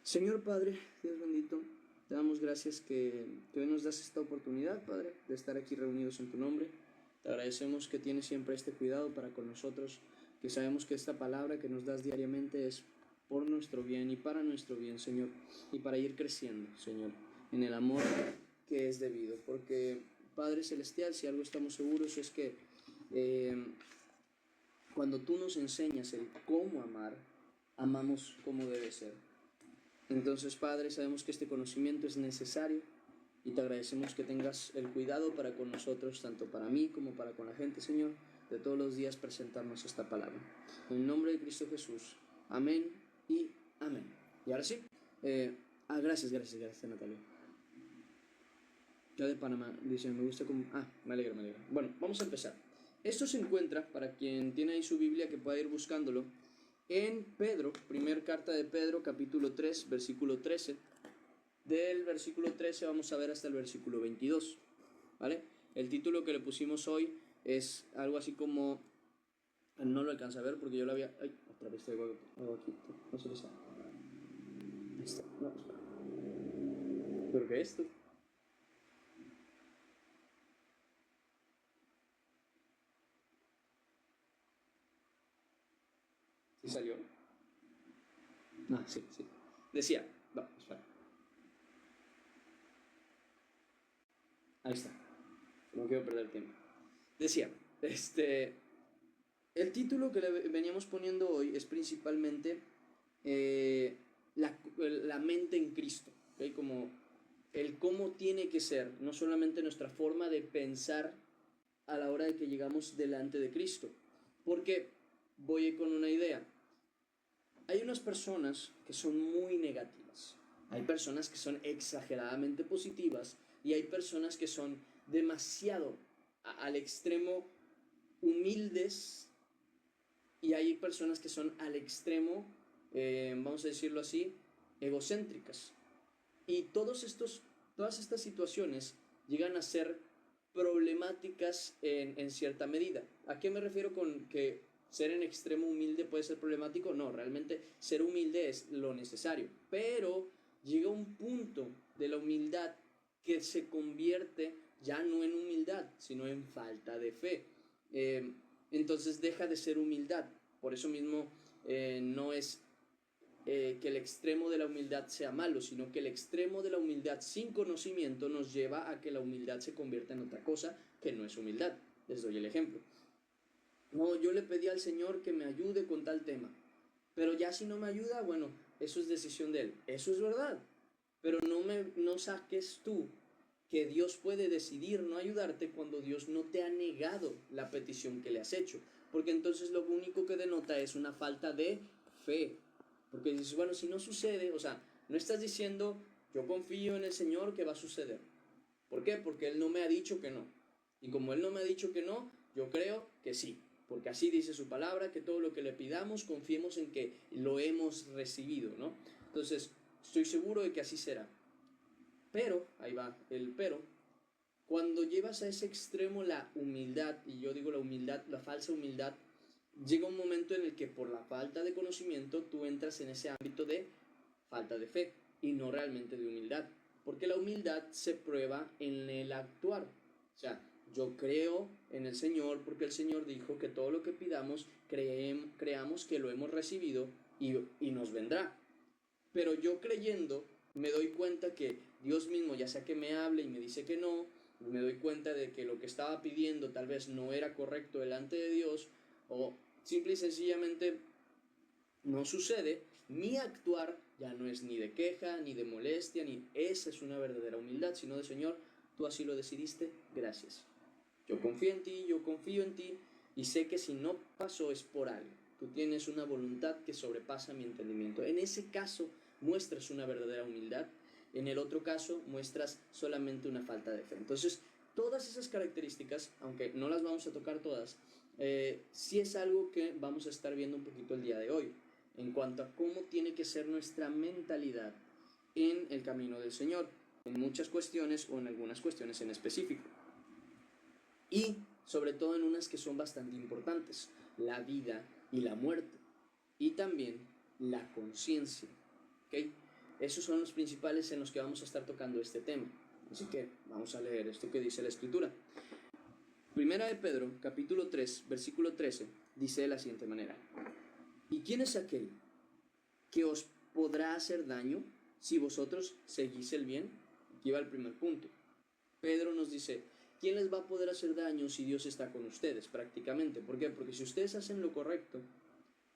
Señor Padre, Dios bendito, te damos gracias que hoy nos das esta oportunidad, Padre, de estar aquí reunidos en tu nombre. Te agradecemos que tienes siempre este cuidado para con nosotros, que sabemos que esta palabra que nos das diariamente es por nuestro bien y para nuestro bien, Señor, y para ir creciendo, Señor, en el amor que es debido. Porque, Padre Celestial, si algo estamos seguros es que cuando tú nos enseñas el cómo amar, amamos como debe ser. Entonces, Padre, sabemos que este conocimiento es necesario y te agradecemos que tengas el cuidado para con nosotros, tanto para mí como para con la gente, Señor, de todos los días presentarnos esta palabra. En el nombre de Cristo Jesús. Amén y amén. Y ahora sí, gracias, Natalia. Ya de Panamá, dice, me gusta como... me alegra. Bueno, vamos a empezar. Esto se encuentra, para quien tiene ahí su Biblia, que pueda ir buscándolo, en Pedro, primer carta de Pedro, capítulo 3, versículo 13. Del versículo 13 vamos a ver hasta el versículo 22, ¿vale? El título que le pusimos hoy es algo así como... No lo alcanza a ver porque yo lo había... Ay, otra vez traigo algo aquí, no se le sabe. Ahí está, no, espera. ¿Pero qué es esto? ¿Sí salió? Sí. Decía, no, espera. Ahí está. No quiero perder tiempo. Decía, el título que le veníamos poniendo hoy es principalmente la mente en Cristo, ¿okay? Como el cómo tiene que ser, no solamente nuestra forma de pensar a la hora de que llegamos delante de Cristo. Porque voy con una idea. Hay unas personas que son muy negativas, hay personas que son exageradamente positivas y hay personas que son demasiado al extremo humildes y hay personas que son al extremo, vamos a decirlo así, egocéntricas. Y todas estas situaciones llegan a ser problemáticas en cierta medida. ¿A qué me refiero con que ser en extremo humilde puede ser problemático? No, realmente ser humilde es lo necesario. Pero llega un punto de la humildad que se convierte ya no en humildad, sino en falta de fe. Entonces deja de ser humildad. Por eso mismo no es que el extremo de la humildad sea malo, sino que el extremo de la humildad sin conocimiento nos lleva a que la humildad se convierta en otra cosa que no es humildad. Les doy el ejemplo. No, yo le pedí al Señor que me ayude con tal tema, pero ya si no me ayuda, bueno, eso es decisión de Él. Eso es verdad, pero no saques tú que Dios puede decidir no ayudarte cuando Dios no te ha negado la petición que le has hecho, porque entonces lo único que denota es una falta de fe, porque dices, bueno, si no sucede, o sea, no estás diciendo, yo confío en el Señor que va a suceder. ¿Por qué? Porque Él no me ha dicho que no. Y como Él no me ha dicho que no, yo creo que sí. Porque así dice su palabra, que todo lo que le pidamos, confiemos en que lo hemos recibido, ¿no? Entonces, estoy seguro de que así será. Pero, ahí va el pero, cuando llevas a ese extremo la humildad, y yo digo la humildad, la falsa humildad, llega un momento en el que por la falta de conocimiento tú entras en ese ámbito de falta de fe y no realmente de humildad, porque la humildad se prueba en el actuar. O sea, yo creo en el Señor porque el Señor dijo que todo lo que pidamos creamos que lo hemos recibido y nos vendrá. Pero yo creyendo me doy cuenta que Dios mismo, ya sea que me hable y me dice que no, me doy cuenta de que lo que estaba pidiendo tal vez no era correcto delante de Dios, o simple y sencillamente no sucede, mi actuar ya no es ni de queja, ni de molestia, ni esa es una verdadera humildad, sino de Señor, tú así lo decidiste, gracias. Yo confío en ti, yo confío en ti, y sé que si no pasó es por algo. Tú tienes una voluntad que sobrepasa mi entendimiento. En ese caso muestras una verdadera humildad, en el otro caso muestras solamente una falta de fe. Entonces, todas esas características, aunque no las vamos a tocar todas, sí es algo que vamos a estar viendo un poquito el día de hoy, en cuanto a cómo tiene que ser nuestra mentalidad en el camino del Señor, en muchas cuestiones o en algunas cuestiones en específico. Y sobre todo en unas que son bastante importantes, la vida y la muerte, y también la conciencia, ¿okay? esos son los principales en los que vamos a estar tocando este tema. Así que vamos a leer esto que dice la Escritura. Primera de Pedro, capítulo 3, versículo 13, dice de la siguiente manera: ¿y quién es aquel que os podrá hacer daño si vosotros seguís el bien? Aquí va el primer punto. Pedro nos dice, ¿quién les va a poder hacer daño si Dios está con ustedes? Prácticamente. ¿Por qué? Porque si ustedes hacen lo correcto,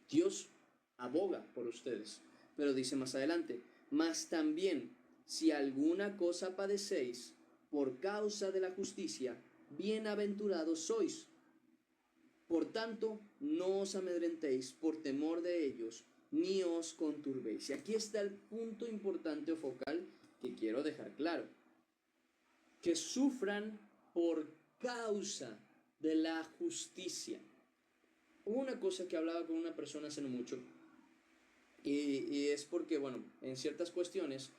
Dios aboga por ustedes. Pero dice más adelante, mas también si alguna cosa padecéis por causa de la justicia, bienaventurados sois. Por tanto, no os amedrentéis por temor de ellos, ni os conturbéis. Y aquí está el punto importante o focal que quiero dejar claro. Que sufran por causa de la justicia. Hubo una cosa que hablaba con una persona hace no mucho, y es porque, bueno, en ciertas cuestiones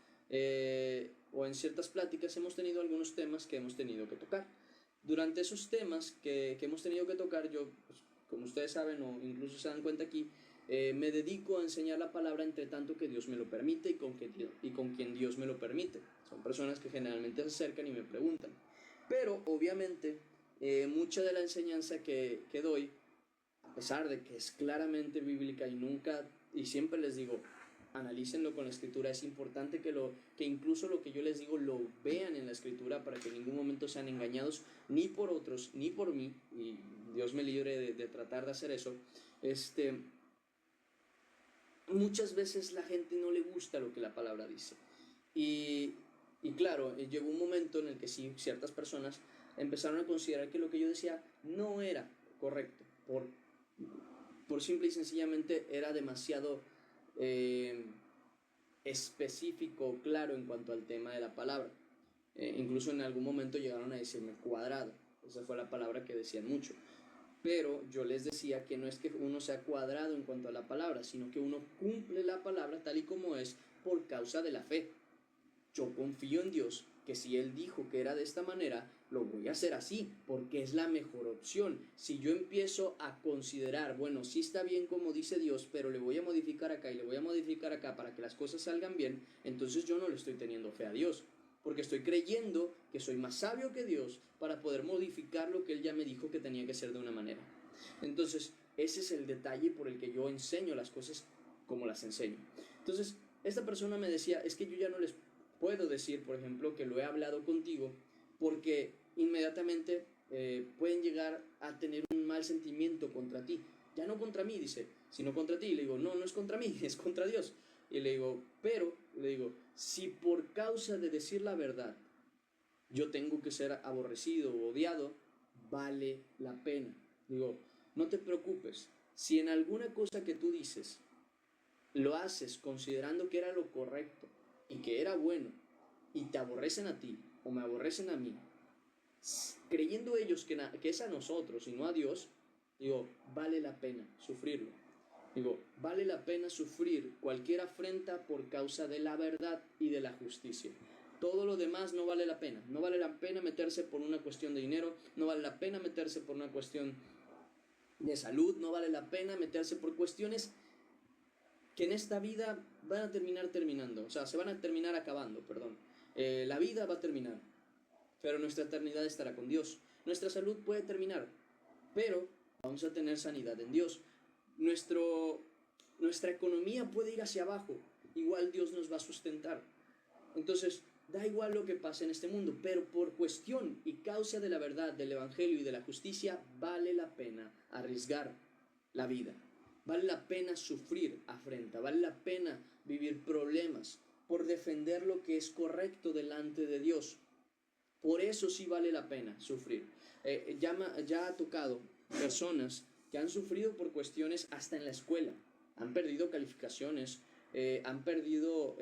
o en ciertas pláticas hemos tenido algunos temas que hemos tenido que tocar. Durante esos temas que hemos tenido que tocar, yo, pues, como ustedes saben o incluso se dan cuenta aquí, me dedico a enseñar la palabra entre tanto que Dios me lo permite y con quien Dios me lo permite. Son personas que generalmente se acercan y me preguntan. Pero obviamente mucha de la enseñanza que doy, a pesar de que es claramente bíblica y siempre les digo, analícenlo con la Escritura, es importante que incluso lo que yo les digo lo vean en la Escritura para que en ningún momento sean engañados ni por otros ni por mí, y Dios me libre de tratar de hacer eso. Muchas veces la gente no le gusta lo que la palabra dice, y claro, llegó un momento en el que sí, ciertas personas empezaron a considerar que lo que yo decía no era correcto, por simple y sencillamente era demasiado específico, claro en cuanto al tema de la palabra. Incluso en algún momento llegaron a decirme cuadrado, esa fue la palabra que decían mucho. Pero yo les decía que no es que uno sea cuadrado en cuanto a la palabra, sino que uno cumple la palabra tal y como es por causa de la fe. Yo confío en Dios, que si Él dijo que era de esta manera, lo voy a hacer así, porque es la mejor opción. Si yo empiezo a considerar, bueno, sí está bien como dice Dios, pero le voy a modificar acá y le voy a modificar acá para que las cosas salgan bien, entonces yo no le estoy teniendo fe a Dios, porque estoy creyendo que soy más sabio que Dios para poder modificar lo que Él ya me dijo que tenía que ser de una manera. Entonces, ese es el detalle por el que yo enseño las cosas como las enseño. Entonces, esta persona me decía, es que yo ya no les puedo decir, por ejemplo, que lo he hablado contigo, porque inmediatamente pueden llegar a tener un mal sentimiento contra ti. Ya no contra mí, dice, sino contra ti. Y le digo, no, no es contra mí, es contra Dios. Y le digo, pero, le digo, si por causa de decir la verdad yo tengo que ser aborrecido o odiado, vale la pena. Digo, no te preocupes, si en alguna cosa que tú dices lo haces considerando que era lo correcto y que era bueno, y te aborrecen a ti o me aborrecen a mí, creyendo ellos que es a nosotros y no a Dios, digo, vale la pena sufrirlo. Digo, vale la pena sufrir cualquier afrenta por causa de la verdad y de la justicia. Todo lo demás no vale la pena. No vale la pena meterse por una cuestión de dinero, no vale la pena meterse por una cuestión de salud, no vale la pena meterse por cuestiones que en esta vida van a terminar terminando, o sea, se van a terminar acabando, perdón. La vida va a terminar, pero nuestra eternidad estará con Dios. Nuestra salud puede terminar, pero vamos a tener sanidad en Dios. Nuestra economía puede ir hacia abajo, igual Dios nos va a sustentar. Entonces, da igual lo que pase en este mundo, pero por cuestión y causa de la verdad, del evangelio y de la justicia, vale la pena arriesgar la vida. Vale la pena sufrir afrenta, vale la pena vivir problemas por defender lo que es correcto delante de Dios. Por eso sí vale la pena sufrir. Ya ha tocado personas que han sufrido por cuestiones hasta en la escuela. Han perdido calificaciones, han perdido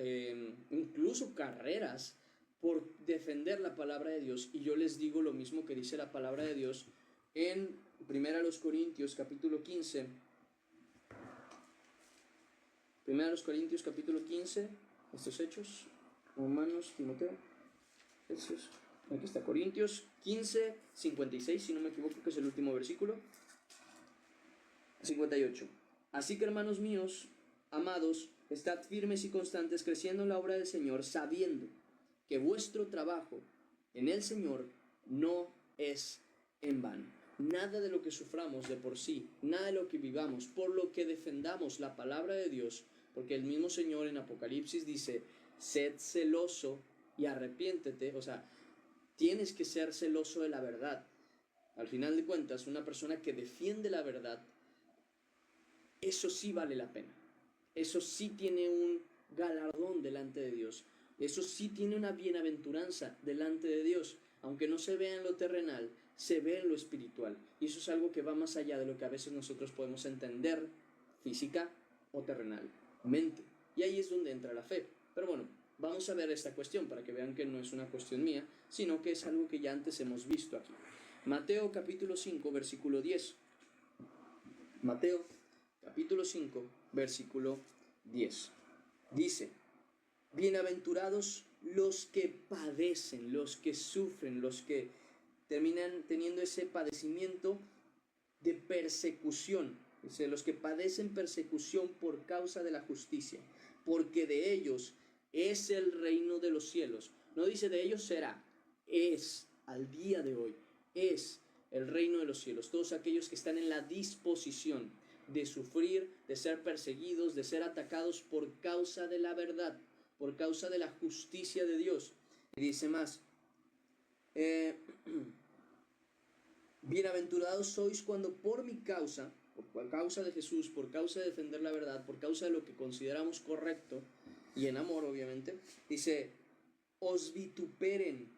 incluso carreras por defender la palabra de Dios. Y yo les digo lo mismo que dice la palabra de Dios en 1 Corintios capítulo 15. 1 Corintios capítulo 15, estos hechos, Romanos, Timoteo, Efesios, aquí está, Corintios 15, 56, si no me equivoco, que es el último versículo, 58. Así que, hermanos míos, amados, estad firmes y constantes, creciendo en la obra del Señor, sabiendo que vuestro trabajo en el Señor no es en vano. Nada de lo que suframos de por sí, nada de lo que vivamos, por lo que defendamos la palabra de Dios, porque el mismo Señor en Apocalipsis dice, sed celoso y arrepiéntete, o sea, tienes que ser celoso de la verdad. Al final de cuentas, una persona que defiende la verdad, eso sí vale la pena. Eso sí tiene un galardón delante de Dios. Eso sí tiene una bienaventuranza delante de Dios. Aunque no se vea en lo terrenal, se ve en lo espiritual. Y eso es algo que va más allá de lo que a veces nosotros podemos entender física o terrenalmente. Y ahí es donde entra la fe. Pero bueno, vamos a ver esta cuestión para que vean que no es una cuestión mía, sino que es algo que ya antes hemos visto aquí. Mateo capítulo 5, versículo 10. Mateo capítulo 5, versículo 10. Dice, bienaventurados los que padecen, los que sufren, los que terminan teniendo ese padecimiento de persecución. Dice, los que padecen persecución por causa de la justicia, porque de ellos es el reino de los cielos. No dice de ellos será, es al día de hoy, es el reino de los cielos. Todos aquellos que están en la disposición de sufrir, de ser perseguidos, de ser atacados por causa de la verdad, por causa de la justicia de Dios. Y dice más, bienaventurados sois cuando por mi causa, por causa de Jesús, por causa de defender la verdad, por causa de lo que consideramos correcto, y en amor obviamente, dice, os vituperen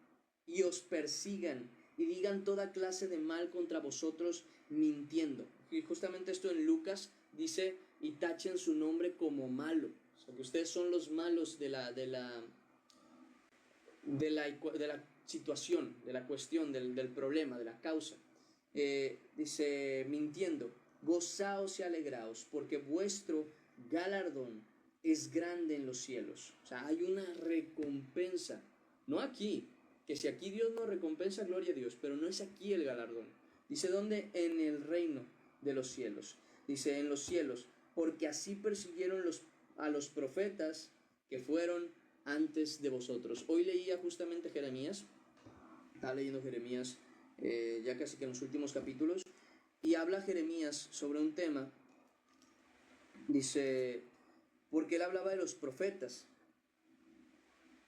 y os persigan y digan toda clase de mal contra vosotros mintiendo. Y justamente esto en Lucas dice, y tachen su nombre como malo. O sea, que ustedes son los malos de la situación, de la cuestión, del problema, de la causa. Dice, mintiendo, gozaos y alegraos, porque vuestro galardón es grande en los cielos. O sea, hay una recompensa, no aquí, que si aquí Dios nos recompensa, gloria a Dios, pero no es aquí el galardón. Dice, ¿dónde? En el reino de los cielos. Dice, en los cielos, porque así persiguieron a los profetas que fueron antes de vosotros. Hoy leía justamente Jeremías, estaba leyendo Jeremías ya casi que en los últimos capítulos, y habla Jeremías sobre un tema, dice, porque él hablaba de los profetas.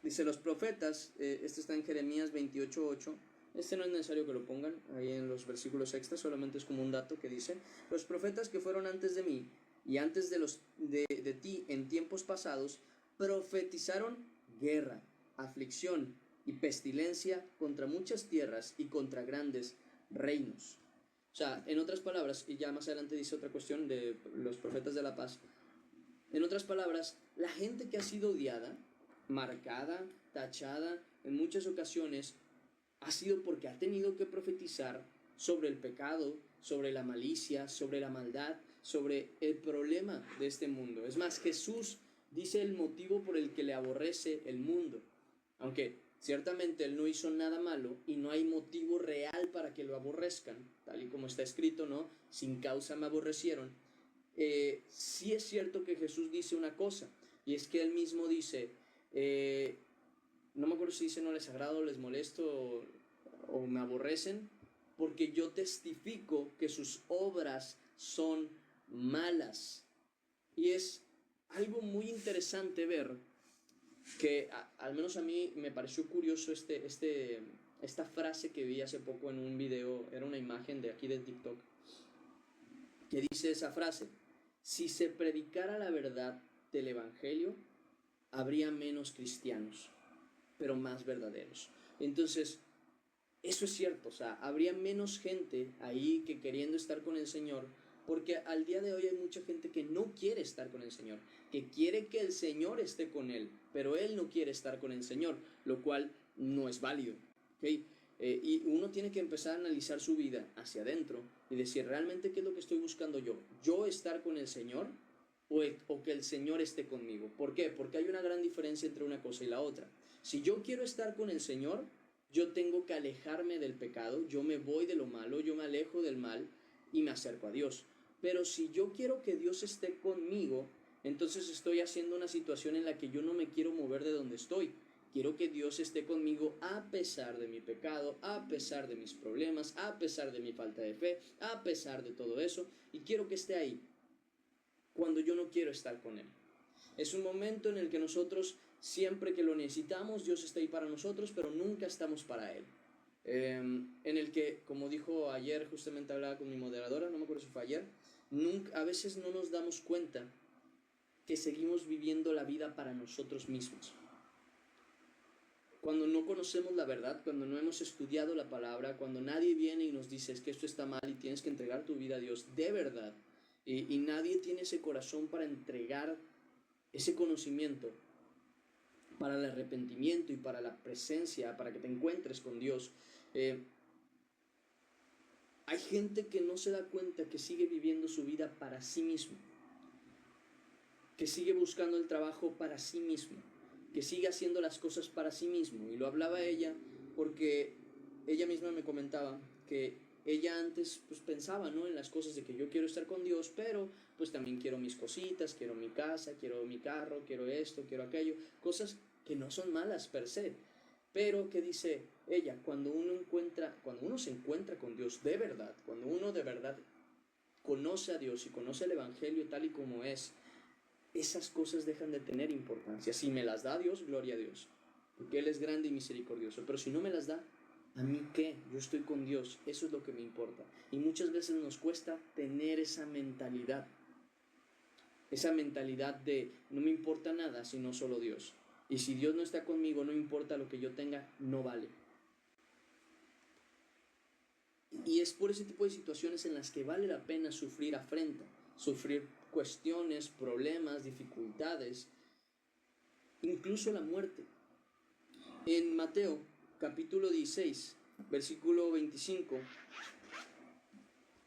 Dice, los profetas, este está en Jeremías 28:8, este no es necesario que lo pongan ahí en los versículos extras, solamente es como un dato que dice, los profetas que fueron antes de mí y antes de ti en tiempos pasados, profetizaron guerra, aflicción y pestilencia contra muchas tierras y contra grandes reinos. O sea, en otras palabras, y ya más adelante dice otra cuestión de los profetas de la paz, en otras palabras, la gente que ha sido odiada, marcada, tachada, en muchas ocasiones, ha sido porque ha tenido que profetizar sobre el pecado, sobre la malicia, sobre la maldad, sobre el problema de este mundo. Es más, Jesús dice el motivo por el que le aborrece el mundo. Aunque ciertamente él no hizo nada malo y no hay motivo real para que lo aborrezcan, tal y como está escrito, ¿no? Sin causa me aborrecieron. Sí es cierto que Jesús dice una cosa, y es que él mismo dice, no me acuerdo si dice no les agrado, les molesto o me aborrecen, porque yo testifico que sus obras son malas. Y es algo muy interesante ver que al menos a mí me pareció curioso esta frase que vi hace poco en un video, era una imagen de aquí de TikTok, que dice esa frase, si se predicara la verdad del Evangelio, habría menos cristianos, pero más verdaderos. Entonces, eso es cierto, o sea, habría menos gente ahí que queriendo estar con el Señor, porque al día de hoy hay mucha gente que no quiere estar con el Señor, que quiere que el Señor esté con él, pero él no quiere estar con el Señor, lo cual no es válido, ¿ok? Y uno tiene que empezar a analizar su vida hacia adentro y decir, ¿realmente qué es lo que estoy buscando yo? ¿Yo estar con el Señor o que el Señor esté conmigo? ¿Por qué? Porque hay una gran diferencia entre una cosa y la otra. Si yo quiero estar con el Señor, yo tengo que alejarme del pecado, yo me voy de lo malo, yo me alejo del mal y me acerco a Dios. Pero si yo quiero que Dios esté conmigo, entonces estoy haciendo una situación en la que yo no me quiero mover de donde estoy. Quiero que Dios esté conmigo a pesar de mi pecado, a pesar de mis problemas, a pesar de mi falta de fe, a pesar de todo eso, y quiero que esté ahí cuando yo no quiero estar con Él. Es un momento en el que nosotros, siempre que lo necesitamos, Dios está ahí para nosotros, pero nunca estamos para Él. En el que, como dijo ayer, justamente hablaba con mi moderadora, no me acuerdo si fue ayer, a veces no nos damos cuenta que seguimos viviendo la vida para nosotros mismos. Cuando no conocemos la verdad, cuando no hemos estudiado la palabra, cuando nadie viene y nos dice es que esto está mal y tienes que entregar tu vida a Dios de verdad, y nadie tiene ese corazón para entregar ese conocimiento para el arrepentimiento y para la presencia, para que te encuentres con Dios. Hay gente que no se da cuenta que sigue viviendo su vida para sí mismo, que sigue buscando el trabajo para sí mismo, que sigue haciendo las cosas para sí mismo. Y lo hablaba ella porque ella misma me comentaba que ella antes pues pensaba, ¿no?, en las cosas de que yo quiero estar con Dios, pero pues también quiero mis cositas, quiero mi casa, quiero mi carro, quiero esto, quiero aquello, cosas que no son malas per se, pero que dice ella, cuando uno se encuentra con Dios de verdad, cuando uno de verdad conoce a Dios y conoce el Evangelio tal y como es, esas cosas dejan de tener importancia. Si me las da Dios, gloria a Dios, porque Él es grande y misericordioso, pero si no me las da, ¿a mí qué? Yo estoy con Dios, eso es lo que me importa. Y muchas veces nos cuesta tener esa mentalidad de no me importa nada sino solo Dios. Y si Dios no está conmigo, no importa lo que yo tenga, no vale. Y es por ese tipo de situaciones en las que vale la pena sufrir afrenta, sufrir cuestiones, problemas, dificultades, incluso la muerte. En Mateo capítulo 16, versículo 25,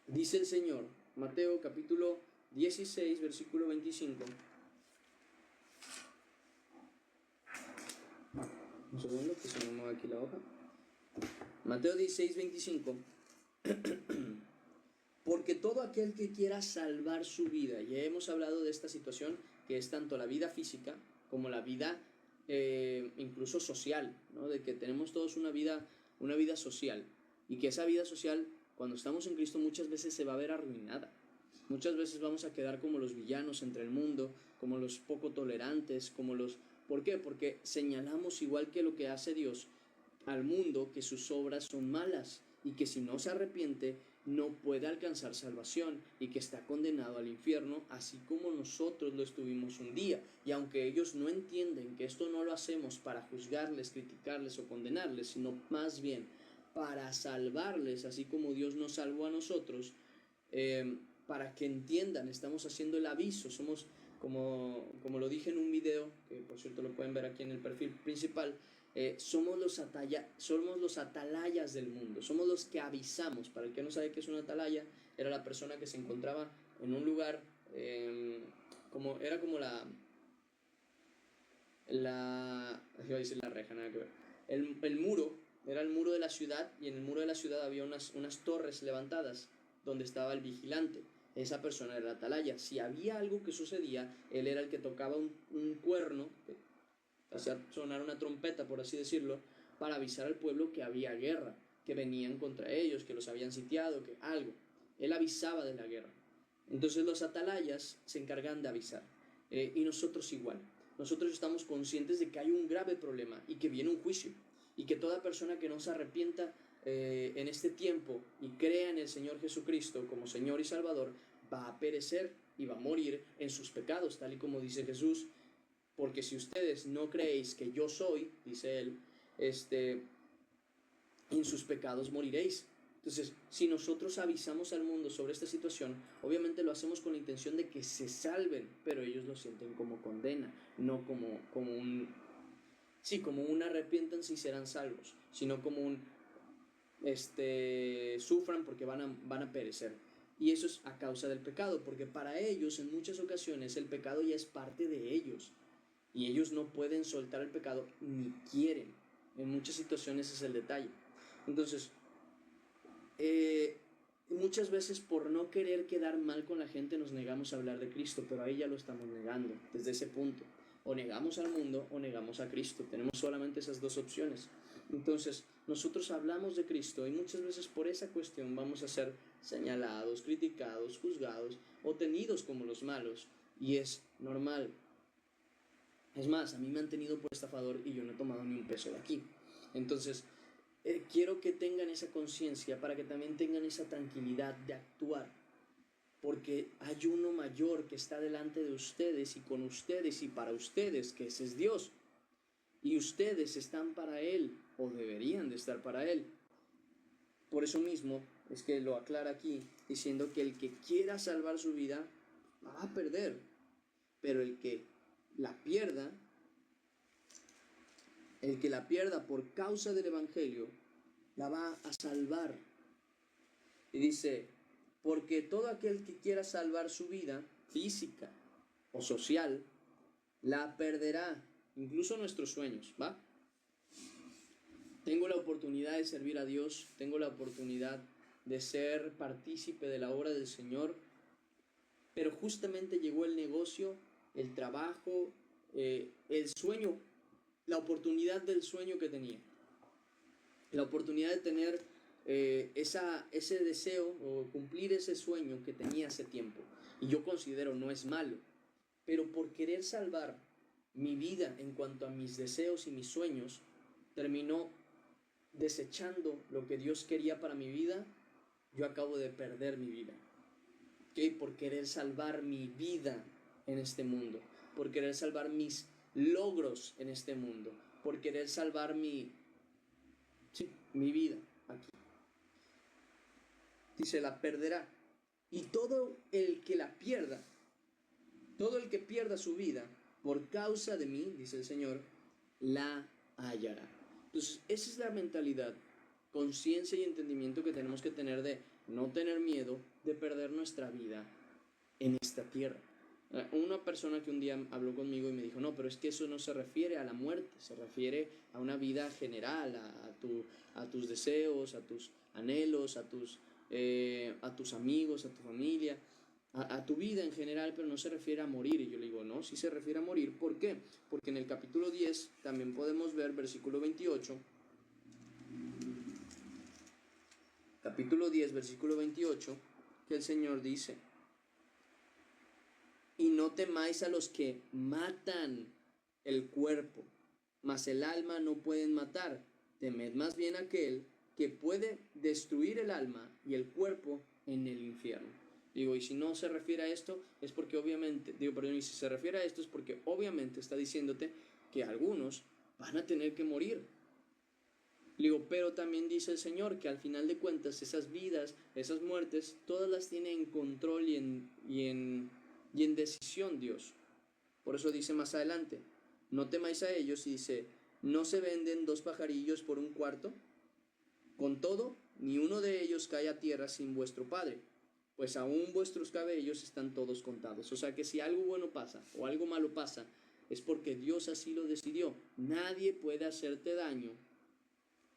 dice el Señor, Mateo capítulo 16, versículo 25. Un segundo, que se me mueve aquí la hoja. Mateo 16, 25. Porque todo aquel que quiera salvar su vida, ya hemos hablado de esta situación, que es tanto la vida física como la vida incluso social, ¿no?, de que tenemos todos una vida social, y que esa vida social, cuando estamos en Cristo, muchas veces se va a ver arruinada. Muchas veces vamos a quedar como los villanos entre el mundo, como los poco tolerantes, como los... ¿Por qué? Porque señalamos, igual que lo que hace Dios, al mundo, que sus obras son malas y que si no se arrepiente no puede alcanzar salvación y que está condenado al infierno, así como nosotros lo estuvimos un día. Y aunque ellos no entienden que esto no lo hacemos para juzgarles, criticarles o condenarles, sino más bien para salvarles, así como Dios nos salvó a nosotros, para que entiendan, estamos haciendo el aviso. Somos, como lo dije en un video, que por cierto lo pueden ver aquí en el perfil principal, somos los atalayas del mundo, somos los que avisamos. Para el que no sabe qué es una atalaya, era la persona que se encontraba en un lugar, era como iba a decir la reja, nada que ver, el muro, era el muro de la ciudad, y en el muro de la ciudad había unas torres levantadas donde estaba el vigilante. Esa persona era la atalaya. Si había algo que sucedía, él era el que tocaba un cuerno, hacer sonar una trompeta, por así decirlo, para avisar al pueblo que había guerra, que venían contra ellos, que los habían sitiado, que algo. Él avisaba de la guerra. Entonces los atalayas se encargan de avisar, y nosotros igual. Nosotros estamos conscientes de que hay un grave problema y que viene un juicio, y que toda persona que no se arrepienta en este tiempo y crea en el Señor Jesucristo como Señor y Salvador, va a perecer y va a morir en sus pecados, tal y como dice Jesús. Porque si ustedes no creéis que yo soy, dice él, en sus pecados moriréis. Entonces, si nosotros avisamos al mundo sobre esta situación, obviamente lo hacemos con la intención de que se salven, pero ellos lo sienten como condena, no como un arrepiéntanse y serán salvos, sino como un sufran porque van a perecer. Y eso es a causa del pecado, porque para ellos en muchas ocasiones el pecado ya es parte de ellos, y ellos no pueden soltar el pecado ni quieren. En muchas situaciones es el detalle. Entonces, muchas veces por no querer quedar mal con la gente nos negamos a hablar de Cristo, pero ahí ya lo estamos negando desde ese punto. O negamos al mundo o negamos a Cristo. Tenemos solamente esas dos opciones. Entonces, nosotros hablamos de Cristo y muchas veces por esa cuestión vamos a ser señalados, criticados, juzgados o tenidos como los malos. Y es normal. Es más, a mí me han tenido por estafador y yo no he tomado ni un peso de aquí. Entonces, quiero que tengan esa conciencia para que también tengan esa tranquilidad de actuar, porque hay uno mayor que está delante de ustedes y con ustedes y para ustedes, que ese es Dios, y ustedes están para Él, o deberían de estar para Él. Por eso mismo es que lo aclara aquí, diciendo que el que quiera salvar su vida, la va a perder, pero el que la pierda por causa del Evangelio, la va a salvar. Y dice, porque todo aquel que quiera salvar su vida física o social, la perderá, incluso nuestros sueños, ¿va? Tengo la oportunidad de servir a Dios, tengo la oportunidad de ser partícipe de la obra del Señor, pero justamente llegó el negocio, el trabajo, el sueño, la oportunidad del sueño que tenía, la oportunidad de tener ese deseo o cumplir ese sueño que tenía hace tiempo. Y yo considero no es malo, pero por querer salvar mi vida en cuanto a mis deseos y mis sueños, terminó desechando lo que Dios quería para mi vida. Yo acabo de perder mi vida, ¿okay? Por querer salvar mi vida en este mundo, por querer salvar mis logros en este mundo, por querer salvar mi vida aquí. Dice, la perderá. Y todo el que la pierda, todo el que pierda su vida por causa de mí, dice el Señor, la hallará. Entonces, esa es la mentalidad, conciencia y entendimiento que tenemos que tener de no tener miedo de perder nuestra vida en esta tierra. Una persona que un día habló conmigo y me dijo, no, pero es que eso no se refiere a la muerte, se refiere a una vida general, a tus deseos, a tus anhelos, a tus amigos, a tu familia, a tu vida en general, pero no se refiere a morir. Y yo le digo, no, sí se refiere a morir. ¿Por qué? Porque en el capítulo 10 también podemos ver, versículo 28, capítulo 10, versículo 28, que el Señor dice, y no temáis a los que matan el cuerpo, mas el alma no pueden matar. Temed más bien a aquel que puede destruir el alma y el cuerpo en el infierno. Digo, y si no se refiere a esto, es porque obviamente, y si se refiere a esto es porque obviamente está diciéndote que algunos van a tener que morir. Digo, pero también dice el Señor que al final de cuentas esas vidas, esas muertes, todas las tiene en control y en decisión Dios. Por eso dice más adelante, no temáis a ellos, y dice, ¿no se venden 2 pajarillos por un cuarto? Con todo, ni uno de ellos cae a tierra sin vuestro Padre, pues aún vuestros cabellos están todos contados. O sea que si algo bueno pasa o algo malo pasa, es porque Dios así lo decidió. Nadie puede hacerte daño.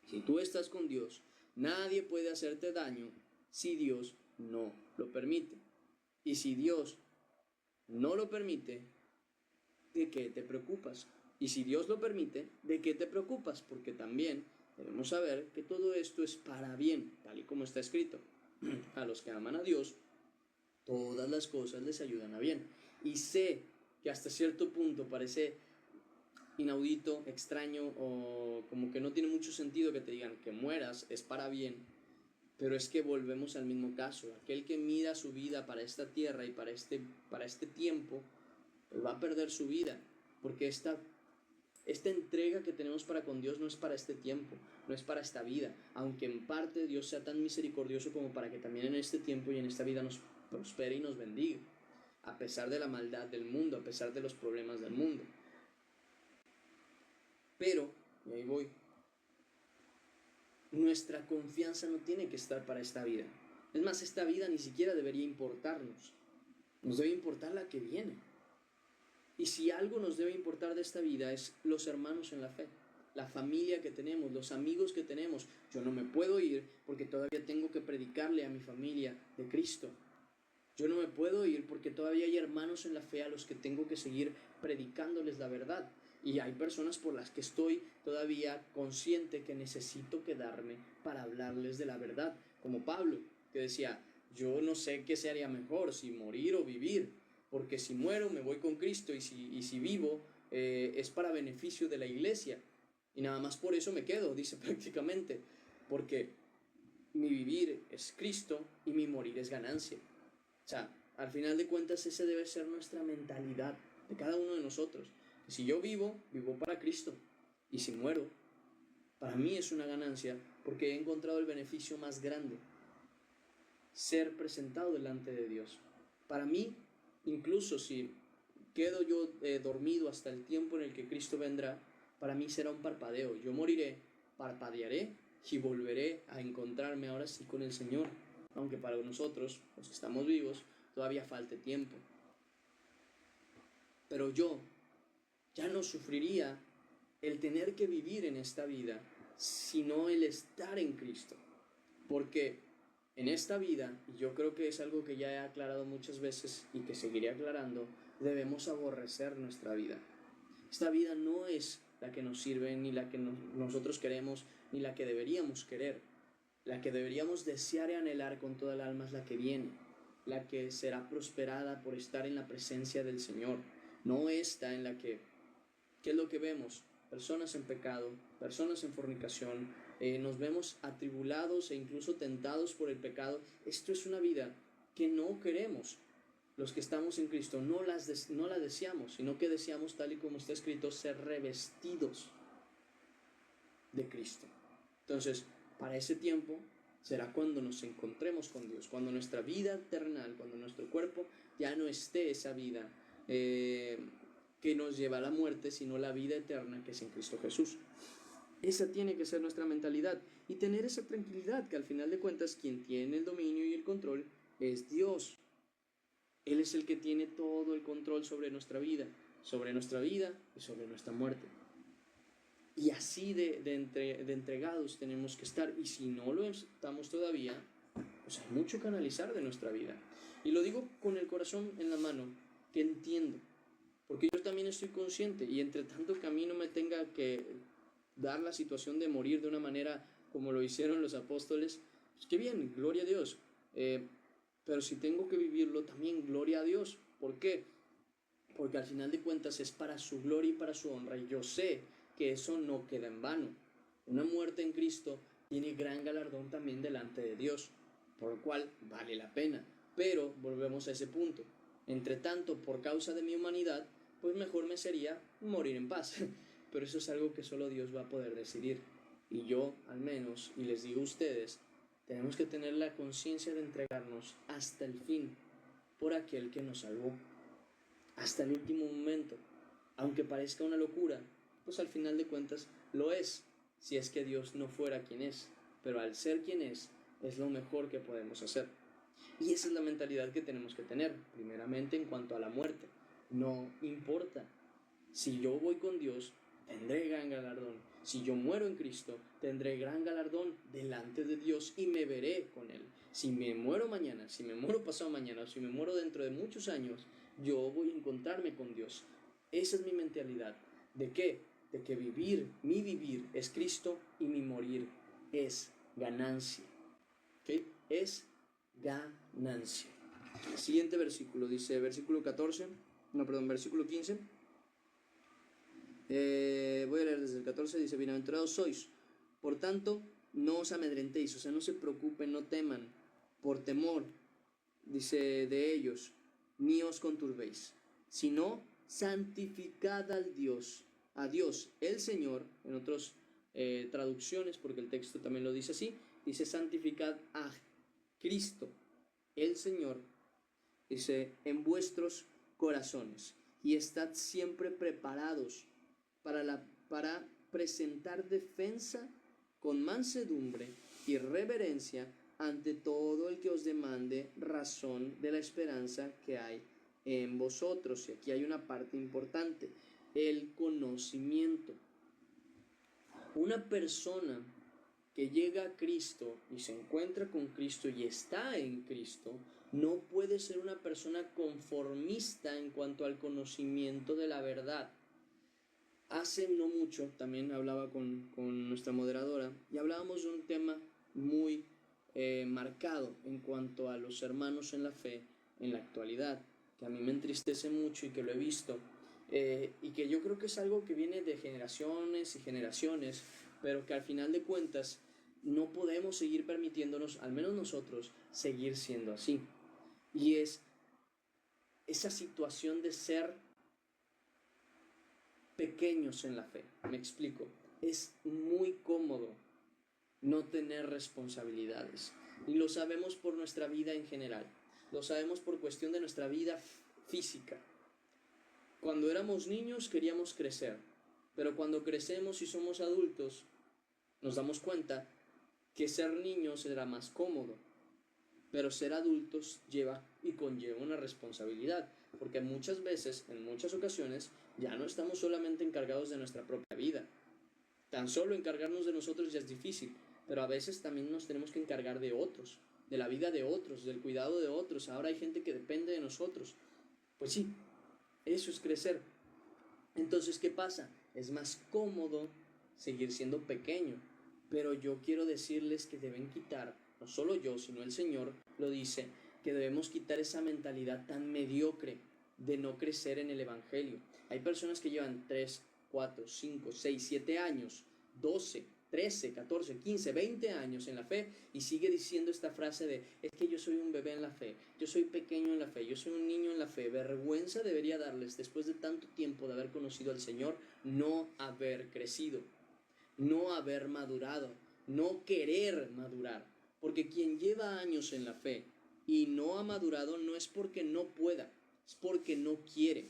Si tú estás con Dios, nadie puede hacerte daño si Dios no lo permite. Y si Dios no lo permite, ¿de qué te preocupas? Y si Dios lo permite, ¿de qué te preocupas? Porque también debemos saber que todo esto es para bien, tal y como está escrito. A los que aman a Dios, todas las cosas les ayudan a bien. Y sé que hasta cierto punto parece inaudito, extraño o como que no tiene mucho sentido que te digan que mueras es para bien, pero es que volvemos al mismo caso. Aquel que mira su vida para esta tierra y para este tiempo, pues va a perder su vida, porque esta entrega que tenemos para con Dios no es para este tiempo, no es para esta vida, aunque en parte Dios sea tan misericordioso como para que también en este tiempo y en esta vida nos prospere y nos bendiga, a pesar de la maldad del mundo, a pesar de los problemas del mundo. Pero, y ahí voy, nuestra confianza no tiene que estar para esta vida. Es más, esta vida ni siquiera debería importarnos. Nos debe importar la que viene. Y si algo nos debe importar de esta vida es los hermanos en la fe. la familia que tenemos, los amigos que tenemos. Yo no me puedo ir porque todavía tengo que predicarle a mi familia de Cristo. Yo no me puedo ir porque todavía hay hermanos en la fe a los que tengo que seguir predicándoles la verdad. Y hay personas por las que estoy todavía consciente que necesito quedarme para hablarles de la verdad. Como Pablo, que decía, yo no sé qué sería mejor, si morir o vivir, porque si muero me voy con Cristo y si vivo es para beneficio de la iglesia. Y nada más por eso me quedo, dice prácticamente, porque mi vivir es Cristo y mi morir es ganancia. O sea, al final de cuentas esa debe ser nuestra mentalidad de cada uno de nosotros. Que si yo vivo, vivo para Cristo. Y si muero, para mí es una ganancia porque he encontrado el beneficio más grande. Ser presentado delante de Dios. Para mí, incluso si quedo yo dormido hasta el tiempo en el que Cristo vendrá, para mí será un parpadeo. Yo moriré, parpadearé y volveré a encontrarme ahora sí con el Señor. Aunque para nosotros, los que estamos vivos, todavía falte tiempo. Pero yo ya no sufriría el tener que vivir en esta vida, sino el estar en Cristo. Porque en esta vida, y yo creo que es algo que ya he aclarado muchas veces y que seguiré aclarando, debemos aborrecer nuestra vida. Esta vida no es la que nos sirve, ni la que nosotros queremos, ni la que deberíamos querer. La que deberíamos desear y anhelar con toda el alma es la que viene, la que será prosperada por estar en la presencia del Señor. No esta en la que, ¿qué es lo que vemos? Personas en pecado, personas en fornicación, nos vemos atribulados e incluso tentados por el pecado. Esto es una vida que no queremos. Los que estamos en Cristo no la deseamos, sino que deseamos, tal y como está escrito, ser revestidos de Cristo. Entonces, para ese tiempo será cuando nos encontremos con Dios, cuando nuestra vida terrenal, cuando nuestro cuerpo ya no esté esa vida que nos lleva a la muerte, sino la vida eterna que es en Cristo Jesús. Esa tiene que ser nuestra mentalidad y tener esa tranquilidad que al final de cuentas quien tiene el dominio y el control es Dios. Él es el que tiene todo el control sobre nuestra vida y sobre nuestra muerte. Y así de entregados tenemos que estar. Y si no lo estamos todavía, pues hay mucho que analizar de nuestra vida. Y lo digo con el corazón en la mano, que entiendo. Porque yo también estoy consciente. Y entre tanto que a mí no me tenga que dar la situación de morir de una manera como lo hicieron los apóstoles, pues qué bien, gloria a Dios. Pero si tengo que vivirlo, también gloria a Dios. ¿Por qué? Porque al final de cuentas es para su gloria y para su honra. Y yo sé que eso no queda en vano. Una muerte en Cristo tiene gran galardón también delante de Dios, por lo cual vale la pena. Pero volvemos a ese punto. Entre tanto, por causa de mi humanidad, pues mejor me sería morir en paz. Pero eso es algo que solo Dios va a poder decidir. Y yo, al menos, y les digo a ustedes, tenemos que tener la conciencia de entregarnos hasta el fin por aquel que nos salvó. Hasta el último momento. Aunque parezca una locura, pues al final de cuentas lo es, si es que Dios no fuera quien es. Pero al ser quien es lo mejor que podemos hacer. Y esa es la mentalidad que tenemos que tener, primeramente en cuanto a la muerte. No importa. Si yo voy con Dios, tendré gran galardón. Si yo muero en Cristo, tendré gran galardón delante de Dios y me veré con Él. Si me muero mañana, si me muero pasado mañana, si me muero dentro de muchos años, yo voy a encontrarme con Dios. Esa es mi mentalidad. ¿De qué? De que mi vivir es Cristo y mi morir es ganancia. ¿Ok? Es ganancia. El siguiente versículo dice, versículo 15. Voy a leer desde el 14, dice, bienaventurados sois, por tanto, no os amedrentéis, o sea, no se preocupen, no teman, por temor, dice, de ellos, ni os conturbéis, sino santificad a Dios, el Señor, en otras traducciones, porque el texto también lo dice así, dice, santificad a Cristo, el Señor, dice, en vuestros corazones, y estad siempre preparados para presentar defensa con mansedumbre y reverencia ante todo el que os demande razón de la esperanza que hay en vosotros. Y aquí hay una parte importante, el conocimiento. Una persona que llega a Cristo y se encuentra con Cristo y está en Cristo, no puede ser una persona conformista en cuanto al conocimiento de la verdad. Hace no mucho también hablaba con nuestra moderadora y hablábamos de un tema muy marcado en cuanto a los hermanos en la fe en la actualidad, que a mí me entristece mucho y que lo he visto, y que yo creo que es algo que viene de generaciones y generaciones, pero que al final de cuentas no podemos seguir permitiéndonos, al menos nosotros, seguir siendo así. Y es esa situación de ser pequeños en la fe. Me explico. Es muy cómodo no tener responsabilidades. Y lo sabemos por nuestra vida en general. Lo sabemos por cuestión de nuestra vida física. Cuando éramos niños queríamos crecer, pero cuando crecemos y somos adultos, nos damos cuenta que ser niños era más cómodo, pero ser adultos lleva y conlleva una responsabilidad, porque muchas veces, en muchas ocasiones, ya no estamos solamente encargados de nuestra propia vida. Tan solo encargarnos de nosotros ya es difícil, pero a veces también nos tenemos que encargar de otros, de la vida de otros, del cuidado de otros. Ahora hay gente que depende de nosotros. Pues sí, eso es crecer. Entonces, ¿qué pasa? Es más cómodo seguir siendo pequeño, pero yo quiero decirles que deben quitar, no solo yo, sino el Señor lo dice, que debemos quitar esa mentalidad tan mediocre de no crecer en el Evangelio. Hay personas que llevan 3, 4, 5, 6, 7 años, 12, 13, 14, 15, 20 años en la fe y sigue diciendo esta frase de es que yo soy un bebé en la fe, yo soy pequeño en la fe, yo soy un niño en la fe. Vergüenza debería darles, después de tanto tiempo de haber conocido al Señor, no haber crecido, no haber madurado, no querer madurar. Porque quien lleva años en la fe y no ha madurado no es porque no pueda, es porque no quiere.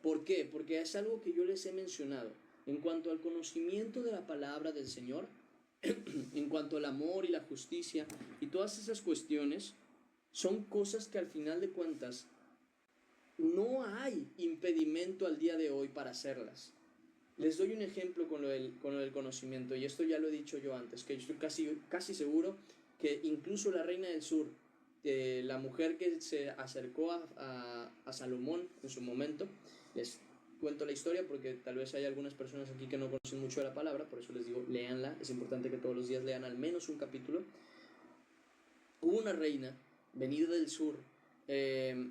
¿Por qué? Porque es algo que yo les he mencionado. En cuanto al conocimiento de la palabra del Señor, en cuanto al amor y la justicia y todas esas cuestiones, son cosas que al final de cuentas no hay impedimento al día de hoy para hacerlas. Les doy un ejemplo con lo del conocimiento, y esto ya lo he dicho yo antes, que estoy casi seguro que incluso la reina del sur, la mujer que se acercó a Salomón en su momento, les cuento la historia porque tal vez hay algunas personas aquí que no conocen mucho de la palabra, por eso les digo, léanla, es importante que todos los días lean al menos un capítulo. Hubo una reina venida del sur que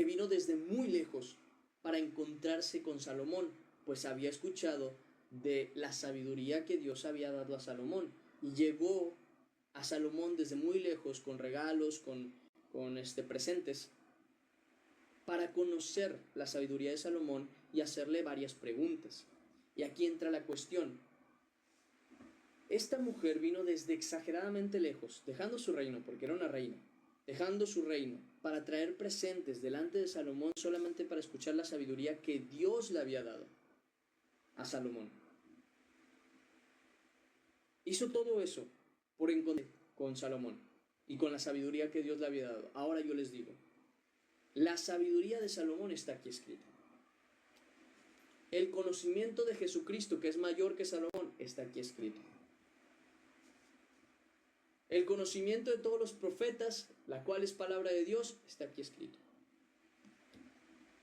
vino desde muy lejos para encontrarse con Salomón, pues había escuchado de la sabiduría que Dios había dado a Salomón y llegó a Salomón desde muy lejos con regalos, con presentes, para conocer la sabiduría de Salomón y hacerle varias preguntas. Y aquí entra la cuestión. Esta mujer vino desde exageradamente lejos, dejando su reino, porque era una reina, dejando su reino para traer presentes delante de Salomón solamente para escuchar la sabiduría que Dios le había dado a Salomón. Hizo todo eso por encontrarse con Salomón y con la sabiduría que Dios le había dado. Ahora yo les digo, la sabiduría de Salomón está aquí escrita. El conocimiento de Jesucristo, que es mayor que Salomón, está aquí escrito. El conocimiento de todos los profetas, la cual es palabra de Dios, está aquí escrito.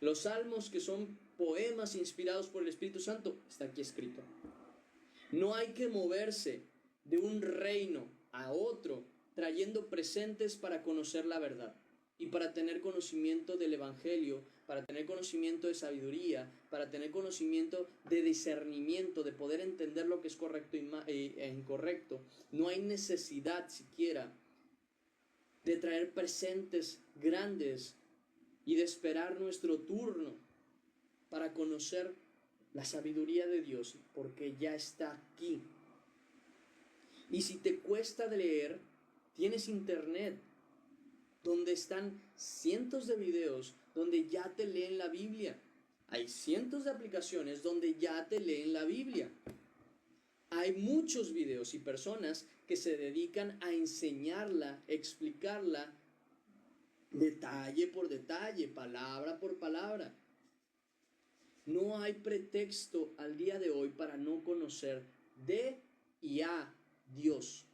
Los salmos, que son poemas inspirados por el Espíritu Santo, está aquí escrito. No hay que moverse de un reino a otro trayendo presentes para conocer la verdad y para tener conocimiento del Evangelio, para tener conocimiento de sabiduría, para tener conocimiento de discernimiento, de poder entender lo que es correcto e incorrecto. No hay necesidad siquiera de traer presentes grandes y de esperar nuestro turno para conocer la sabiduría de Dios, porque ya está aquí. Y si te cuesta de leer, tienes internet, donde están cientos de videos donde ya te leen la Biblia. Hay cientos de aplicaciones donde ya te leen la Biblia. Hay muchos videos y personas que se dedican a enseñarla, explicarla detalle por detalle, palabra por palabra. No hay pretexto al día de hoy para no conocer de y a Dios.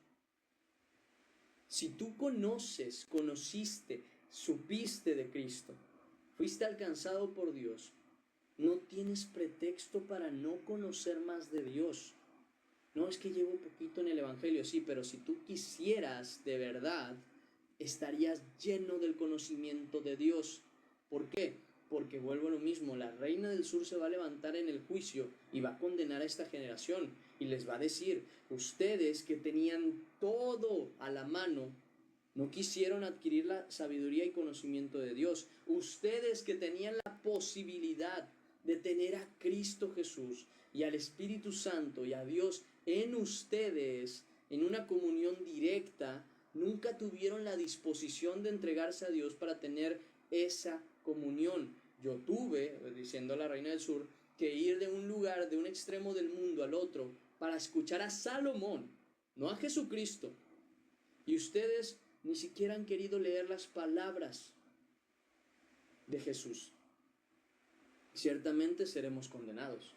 Si tú conociste, supiste de Cristo, fuiste alcanzado por Dios, no tienes pretexto para no conocer más de Dios. No, es que llevo poquito en el Evangelio, sí, pero si tú quisieras de verdad, estarías lleno del conocimiento de Dios. ¿Por qué? Porque vuelvo a lo mismo, la reina del sur se va a levantar en el juicio y va a condenar a esta generación y les va a decir, ustedes que tenían todo a la mano, no quisieron adquirir la sabiduría y conocimiento de Dios. Ustedes que tenían la posibilidad de tener a Cristo Jesús y al Espíritu Santo y a Dios en ustedes, en una comunión directa, nunca tuvieron la disposición de entregarse a Dios para tener esa comunión. Yo tuve, diciendo la reina del sur, que ir de un lugar, de un extremo del mundo al otro, para escuchar a Salomón, no a Jesucristo. Y ustedes ni siquiera han querido leer las palabras de Jesús. Ciertamente seremos condenados.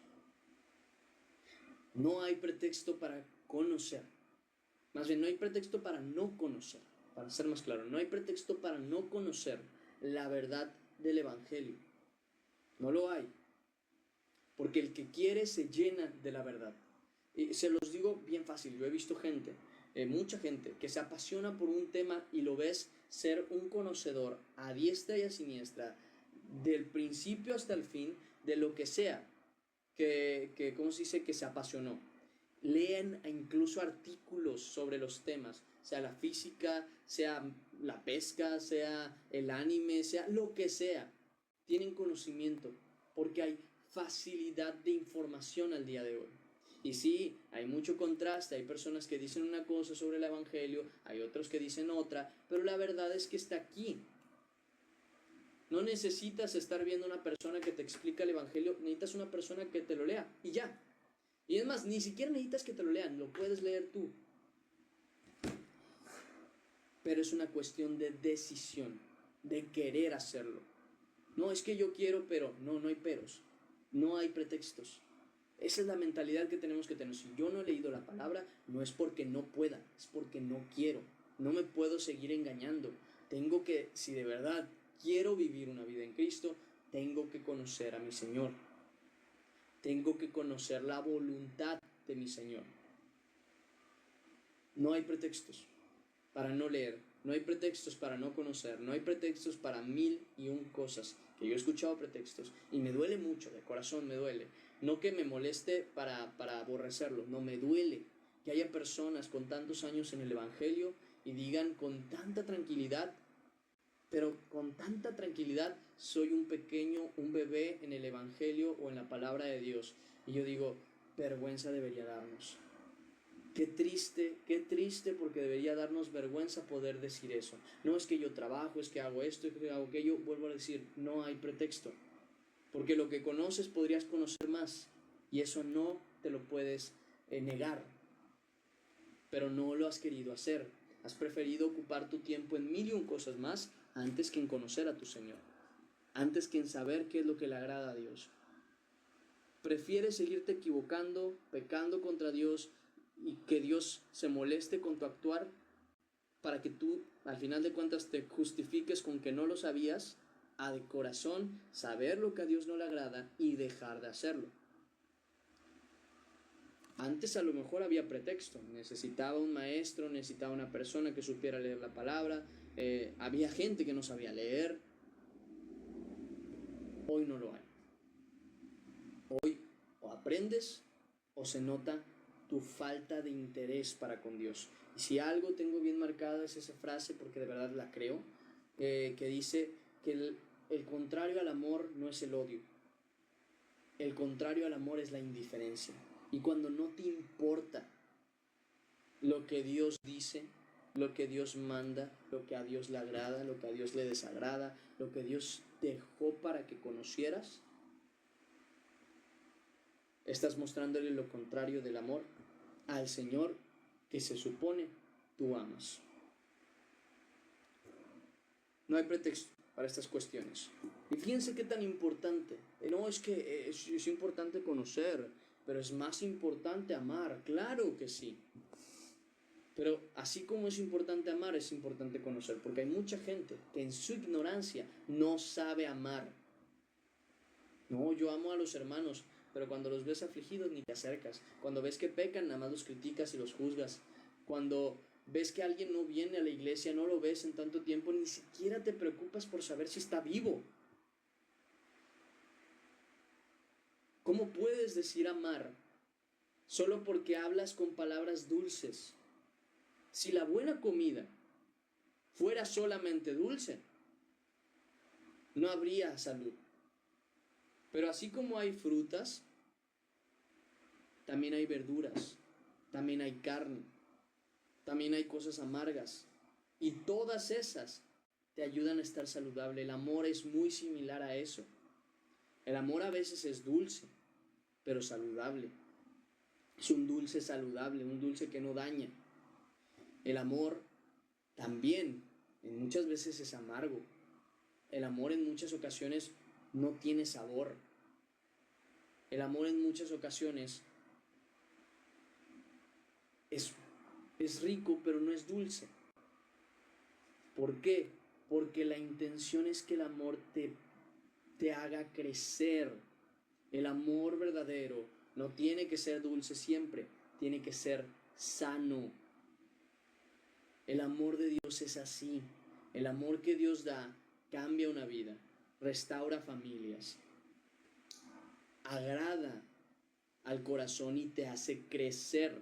No hay pretexto para conocer. Más bien, no hay pretexto para no conocer. Para ser más claro, no hay pretexto para no conocer la verdad del Evangelio. No lo hay. Porque el que quiere se llena de la verdad. Y se los digo bien fácil. Yo he visto gente, mucha gente, que se apasiona por un tema y lo ves ser un conocedor a diestra y a siniestra, del principio hasta el fin, de lo que sea, ¿cómo se dice? Que se apasionó. Leen incluso artículos sobre los temas, sea la física, sea la pesca, sea el anime, sea lo que sea. Tienen conocimiento porque hay facilidad de información al día de hoy. Y sí, hay mucho contraste, hay personas que dicen una cosa sobre el Evangelio, hay otros que dicen otra, pero la verdad es que está aquí. No necesitas estar viendo una persona que te explica el Evangelio, necesitas una persona que te lo lea y ya. Y es más, ni siquiera necesitas que te lo lean, lo puedes leer tú. Pero es una cuestión de decisión, de querer hacerlo. No, es que yo quiero, pero no hay peros, no hay pretextos. Esa es la mentalidad que tenemos que tener. Si yo no he leído la palabra, no es porque no pueda, es porque no quiero. No me puedo seguir engañando. Tengo que, si de verdad quiero vivir una vida en Cristo, tengo que conocer a mi Señor. Tengo que conocer la voluntad de mi Señor. No hay pretextos para no leer, no hay pretextos para no conocer, no hay pretextos para 1001 cosas. Que yo he escuchado pretextos y me duele mucho, de corazón me duele. No que me moleste para aborrecerlo, no, me duele que haya personas con tantos años en el Evangelio y digan con tanta tranquilidad, pero con tanta tranquilidad, soy un bebé en el Evangelio o en la palabra de Dios. Y yo digo, vergüenza debería darnos. Qué triste, porque debería darnos vergüenza poder decir eso. No es que yo trabajo, es que hago esto, es que hago aquello. Vuelvo a decir, no hay pretexto. Porque lo que conoces podrías conocer más. Y eso no te lo puedes negar. Pero no lo has querido hacer. Has preferido ocupar tu tiempo en 1001 cosas más antes que en conocer a tu Señor. Antes que en saber qué es lo que le agrada a Dios. Prefieres seguirte equivocando, pecando contra Dios, y que Dios se moleste con tu actuar para que tú al final de cuentas te justifiques con que no lo sabías, a de corazón saber lo que a Dios no le agrada y dejar de hacerlo. Antes a lo mejor había pretexto, necesitaba un maestro, necesitaba una persona que supiera leer la palabra, había gente que no sabía leer. Hoy no lo hay. Hoy o aprendes o se nota tu falta de interés para con Dios. Y si algo tengo bien marcada es esa frase, porque de verdad la creo, que dice que el contrario al amor no es el odio. El contrario al amor es la indiferencia. Y cuando no te importa lo que Dios dice, lo que Dios manda, lo que a Dios le agrada, lo que a Dios le desagrada, lo que Dios dejó para que conocieras, estás mostrándole lo contrario del amor al Señor que se supone tú amas. No hay pretexto para estas cuestiones. Y fíjense qué tan importante. No, es que es importante conocer. pero es más importante amar, claro que sí. Pero así como es importante amar, es importante conocer, porque hay mucha gente que en su ignorancia no sabe amar. No, yo amo a los hermanos, pero cuando los ves afligidos ni te acercas. Cuando ves que pecan, nada más los criticas y los juzgas. Cuando ves que alguien no viene a la iglesia, no lo ves en tanto tiempo, ni siquiera te preocupas por saber si está vivo. ¿Cómo puedes decir amar solo porque hablas con palabras dulces? Si la buena comida fuera solamente dulce, no habría salud. Pero así como hay frutas, también hay verduras, también hay carne, también hay cosas amargas. Y todas esas te ayudan a estar saludable. El amor es muy similar a eso. El amor a veces es dulce, pero saludable. Es un dulce saludable, un dulce que no daña. El amor también en muchas veces es amargo. El amor en muchas ocasiones no tiene sabor. El amor en muchas ocasiones es rico, pero no es dulce. ¿Por qué? Porque la intención es que el amor te haga crecer. El amor verdadero no tiene que ser dulce siempre, tiene que ser sano. El amor de Dios es así. El amor que Dios da cambia una vida, restaura familias, agrada al corazón y te hace crecer.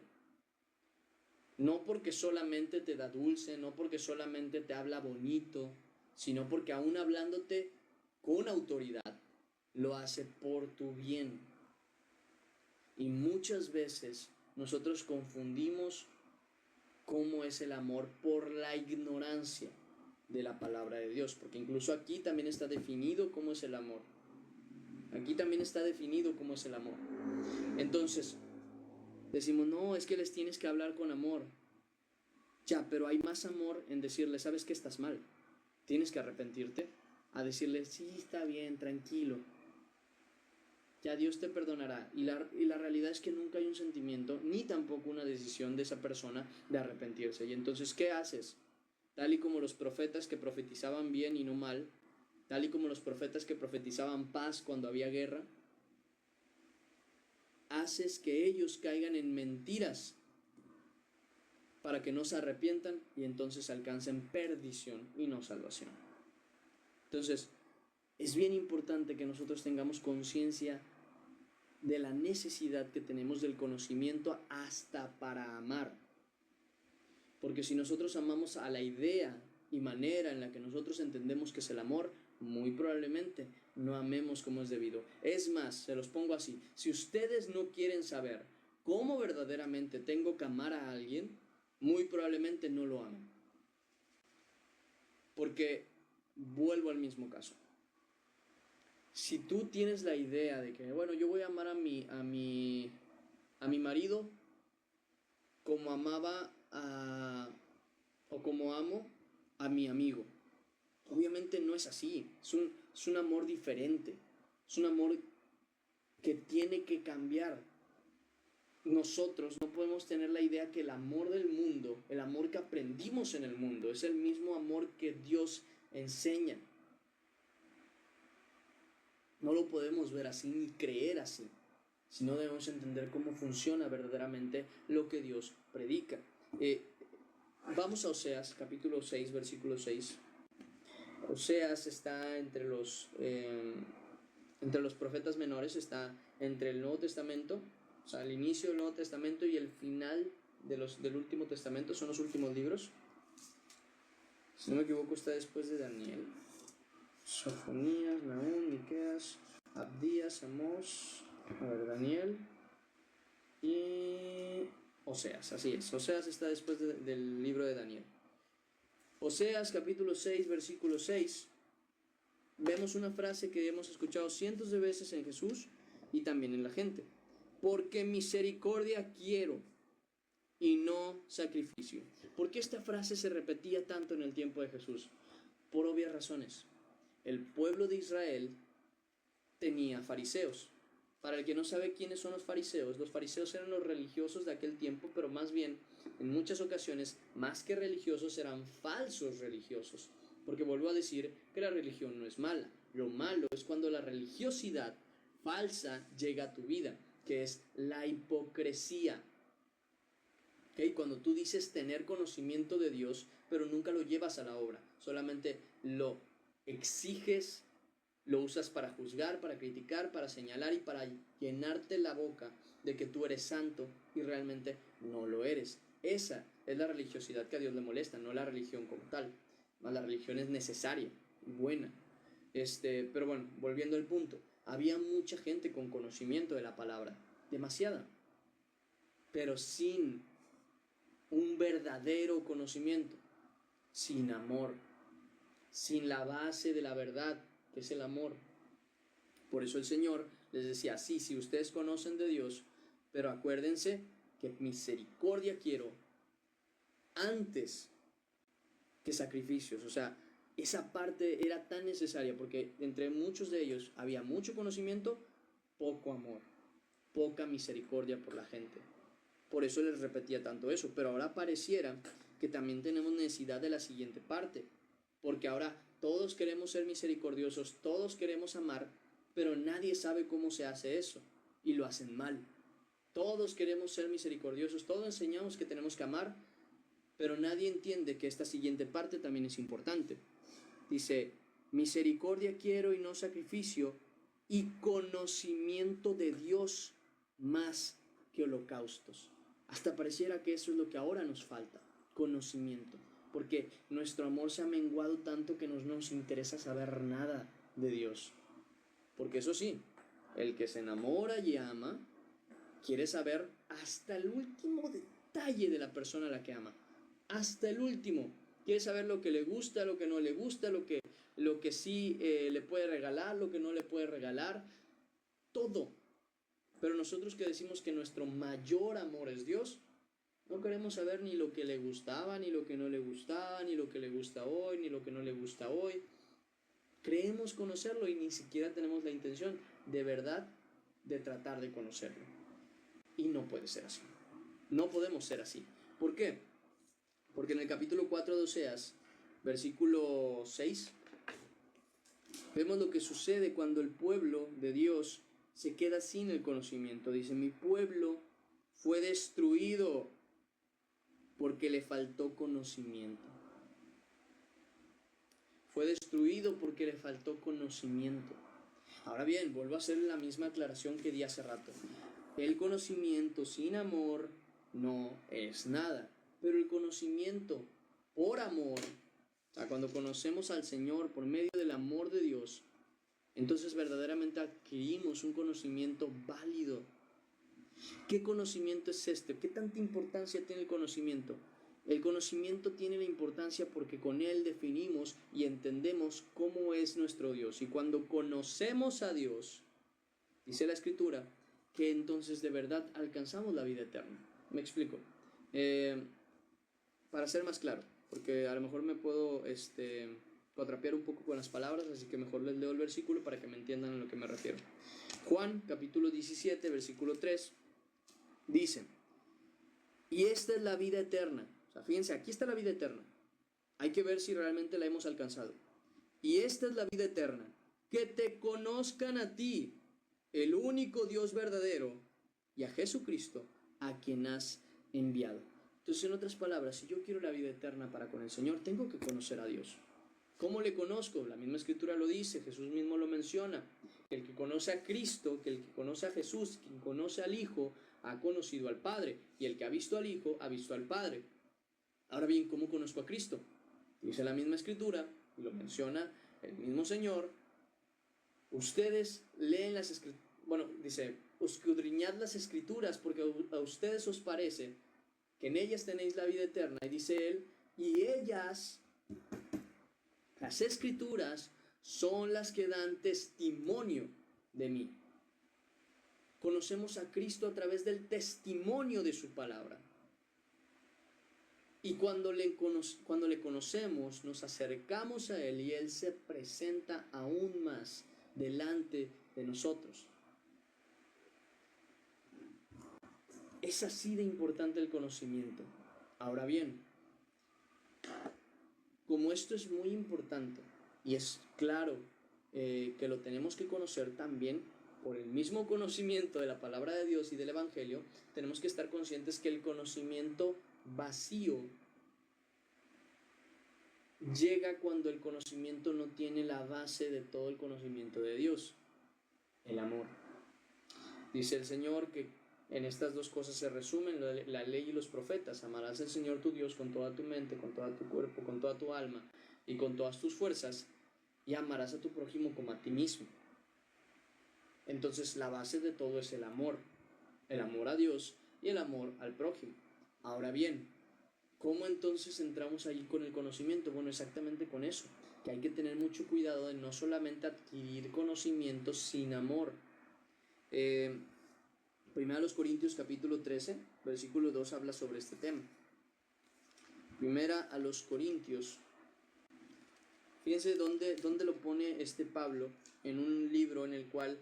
No porque solamente te da dulce, no porque solamente te habla bonito, sino porque aún hablándote con autoridad, lo hace por tu bien. Y muchas veces nosotros confundimos cómo es el amor por la ignorancia de la palabra de Dios, porque incluso aquí también está definido cómo es el amor. Aquí también está definido cómo es el amor. Entonces, decimos, no, es que les tienes que hablar con amor. Ya, pero hay más amor en decirle, sabes que estás mal, tienes que arrepentirte, a decirle, sí, está bien, tranquilo, ya Dios te perdonará. Y la realidad es que nunca hay un sentimiento, ni tampoco una decisión de esa persona de arrepentirse. Y entonces, ¿qué haces? Tal y como los profetas que profetizaban bien y no mal, tal y como los profetas que profetizaban paz cuando había guerra, haces que ellos caigan en mentiras para que no se arrepientan y entonces alcancen perdición y no salvación. Entonces, es bien importante que nosotros tengamos conciencia de la necesidad que tenemos del conocimiento hasta para amar. Porque si nosotros amamos a la idea y manera en la que nosotros entendemos que es el amor, muy probablemente no amemos como es debido. Es más, se los pongo así, si ustedes no quieren saber cómo verdaderamente tengo que amar a alguien, muy probablemente no lo amen. Porque vuelvo al mismo caso. Si tú tienes la idea de que, bueno, yo voy a amar a mi marido como amaba o como amo a mi amigo, obviamente no es así. Es un amor diferente. Es un amor que tiene que cambiar. Nosotros no podemos tener la idea que el amor del mundo, el amor que aprendimos en el mundo, es el mismo amor que Dios enseña. No lo podemos ver así ni creer así, sino debemos entender cómo funciona verdaderamente lo que Dios predica. Vamos a Oseas, capítulo 6, versículo 6. Oseas está entre los profetas menores, está entre el Nuevo Testamento, o sea, el inicio del Nuevo Testamento y el final del Último Testamento, son los últimos libros. Si no me equivoco, está después de Daniel. Sofonías, Nahum, Miqueas, Abdías, Amós, Daniel y Oseas, así es. Oseas está después del libro de Daniel. Oseas capítulo 6, versículo 6. Vemos una frase que hemos escuchado cientos de veces en Jesús y también en la gente. Porque misericordia quiero y no sacrificio. ¿Por qué esta frase se repetía tanto en el tiempo de Jesús? Por obvias razones. El pueblo de Israel tenía fariseos. Para el que no sabe quiénes son los fariseos eran los religiosos de aquel tiempo, pero más bien, en muchas ocasiones, más que religiosos, eran falsos religiosos. Porque vuelvo a decir que la religión no es mala. Lo malo es cuando la religiosidad falsa llega a tu vida, que es la hipocresía. ¿Okay? Cuando tú dices tener conocimiento de Dios, pero nunca lo llevas a la obra, solamente lo exiges, lo usas para juzgar, para criticar, para señalar y para llenarte la boca de que tú eres santo y realmente no lo eres. Esa es la religiosidad que a Dios le molesta, no la religión como tal. La religión es necesaria y buena. Pero bueno, volviendo al punto, había mucha gente con conocimiento de la palabra, demasiada, pero sin un verdadero conocimiento, sin amor, sin la base de la verdad, que es el amor. Por eso el Señor les decía, sí, si ustedes conocen de Dios, pero acuérdense que misericordia quiero antes que sacrificios. O sea, esa parte era tan necesaria porque entre muchos de ellos había mucho conocimiento, poco amor, poca misericordia por la gente. Por eso les repetía tanto eso. Pero ahora pareciera que también tenemos necesidad de la siguiente parte, porque ahora todos queremos ser misericordiosos, todos queremos amar, pero nadie sabe cómo se hace eso y lo hacen mal. Todos queremos ser misericordiosos, todos enseñamos que tenemos que amar, pero nadie entiende que esta siguiente parte también es importante. Dice, misericordia quiero y no sacrificio, y conocimiento de Dios más que holocaustos. Hasta pareciera que eso es lo que ahora nos falta, conocimiento, porque nuestro amor se ha menguado tanto que no nos interesa saber nada de Dios. Porque eso sí, el que se enamora y ama quiere saber hasta el último detalle de la persona a la que ama, hasta el último. Quiere saber lo que le gusta, lo que no le gusta, lo que sí le puede regalar, lo que no le puede regalar, todo. Pero nosotros que decimos que nuestro mayor amor es Dios, no queremos saber ni lo que le gustaba, ni lo que no le gustaba, ni lo que le gusta hoy, ni lo que no le gusta hoy. Creemos conocerlo y ni siquiera tenemos la intención de verdad de tratar de conocerlo. Y no puede ser así. No podemos ser así. ¿Por qué? Porque en el capítulo 4 de Oseas, versículo 6, vemos lo que sucede cuando el pueblo de Dios se queda sin el conocimiento. Dice, mi pueblo fue destruido porque le faltó conocimiento. Fue destruido porque le faltó conocimiento. Ahora bien, vuelvo a hacer la misma aclaración que di hace rato. El conocimiento sin amor no es nada. Pero el conocimiento por amor, o sea, cuando conocemos al Señor por medio del amor de Dios, entonces verdaderamente adquirimos un conocimiento válido. ¿Qué conocimiento es este? ¿Qué tanta importancia tiene el conocimiento? El conocimiento tiene la importancia porque con él definimos y entendemos cómo es nuestro Dios. Y cuando conocemos a Dios, dice la Escritura, que entonces de verdad alcanzamos la vida eterna. Me explico. Para ser más claro, porque a lo mejor me puedo cuatrapear un poco con las palabras, así que mejor les leo el versículo para que me entiendan a lo que me refiero. Juan, capítulo 17, versículo 3, dice, y esta es la vida eterna. O sea, fíjense, aquí está la vida eterna. Hay que ver si realmente la hemos alcanzado. Y esta es la vida eterna, que te conozcan a ti, el único Dios verdadero, y a Jesucristo, a quien has enviado. Entonces, en otras palabras, si yo quiero la vida eterna para con el Señor, tengo que conocer a Dios. ¿Cómo le conozco? La misma Escritura lo dice, Jesús mismo lo menciona. El que conoce a Cristo, que el que conoce a Jesús, quien conoce al Hijo, ha conocido al Padre. Y el que ha visto al Hijo, ha visto al Padre. Ahora bien, ¿cómo conozco a Cristo? Dice la misma Escritura, y lo menciona el mismo Señor. Ustedes leen las Escrituras, bueno, dice, escudriñad las Escrituras, porque a ustedes os parece que en ellas tenéis la vida eterna. Y dice él, y ellas, las Escrituras, son las que dan testimonio de mí. Conocemos a Cristo a través del testimonio de su palabra. Y cuando le conocemos, nos acercamos a Él y Él se presenta aún más delante de nosotros. Es así de importante el conocimiento. Ahora bien, como esto es muy importante y es claro que lo tenemos que conocer también por el mismo conocimiento de la palabra de Dios y del Evangelio, tenemos que estar conscientes que el conocimiento vacío llega cuando el conocimiento no tiene la base de todo el conocimiento de Dios, el amor. Dice el Señor que en estas dos cosas se resumen la ley y los profetas. Amarás al Señor tu Dios con toda tu mente, con todo tu cuerpo, con toda tu alma y con todas tus fuerzas, y amarás a tu prójimo como a ti mismo. Entonces la base de todo es el amor a Dios y el amor al prójimo. Ahora bien, ¿cómo entonces entramos ahí con el conocimiento? Bueno, exactamente con eso, que hay que tener mucho cuidado de no solamente adquirir conocimiento sin amor. Primera a los Corintios capítulo 13, versículo 2 habla sobre este tema. Primera a los Corintios. Fíjense dónde lo pone Pablo en un libro en el cual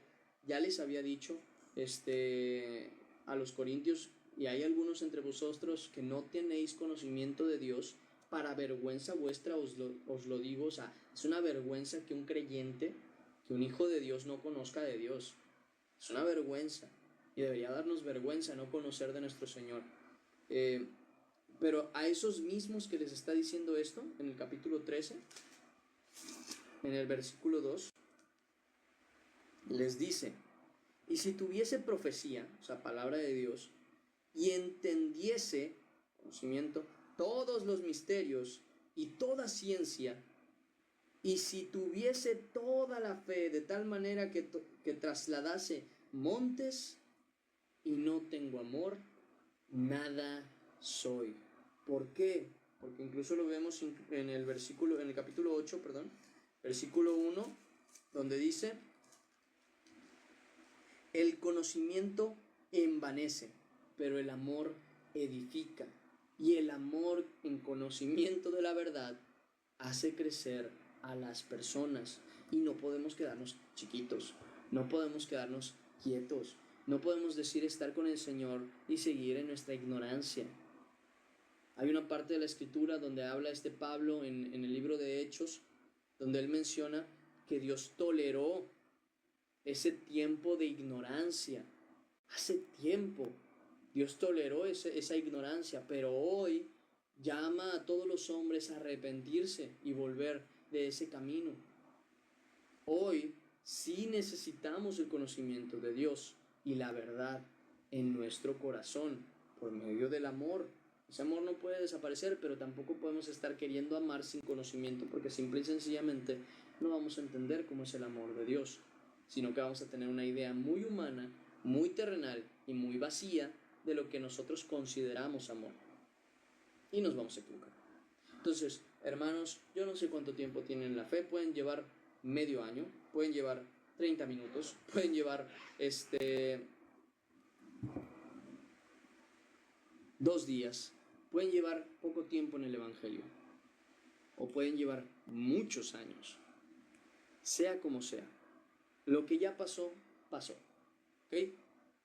ya les había dicho a los corintios, y hay algunos entre vosotros que no tenéis conocimiento de Dios, para vergüenza vuestra os lo digo. O sea, es una vergüenza que un creyente, que un hijo de Dios no conozca de Dios. Es una vergüenza, y debería darnos vergüenza no conocer de nuestro Señor. Pero a esos mismos que les está diciendo esto, en el capítulo 13, en el versículo 2, les dice: y si tuviese profecía, o sea, palabra de Dios, y entendiese, conocimiento, todos los misterios y toda ciencia, y si tuviese toda la fe de tal manera que trasladase montes, y no tengo amor, nada soy. ¿Por qué? Porque incluso lo vemos en el capítulo 8, versículo 1, donde dice: el conocimiento envanece, pero el amor edifica. Y el amor en conocimiento de la verdad hace crecer a las personas. Y no podemos quedarnos chiquitos, no podemos quedarnos quietos, no podemos decir estar con el Señor y seguir en nuestra ignorancia. Hay una parte de la Escritura donde habla Pablo en el libro de Hechos, donde él menciona que Dios toleró ese tiempo de ignorancia. Hace tiempo Dios toleró esa ignorancia, pero hoy llama a todos los hombres a arrepentirse y volver de ese camino. Hoy sí necesitamos el conocimiento de Dios y la verdad en nuestro corazón por medio del amor. Ese amor no puede desaparecer, pero tampoco podemos estar queriendo amar sin conocimiento, porque simple y sencillamente no vamos a entender cómo es el amor de Dios, sino que vamos a tener una idea muy humana, muy terrenal y muy vacía de lo que nosotros consideramos amor. Y nos vamos a equivocar. Entonces, hermanos, yo no sé cuánto tiempo tienen la fe. Pueden llevar medio año, pueden llevar 30 minutos, pueden llevar 2 días, pueden llevar poco tiempo en el Evangelio, o pueden llevar muchos años. Sea como sea, lo que ya pasó, pasó. ¿Ok?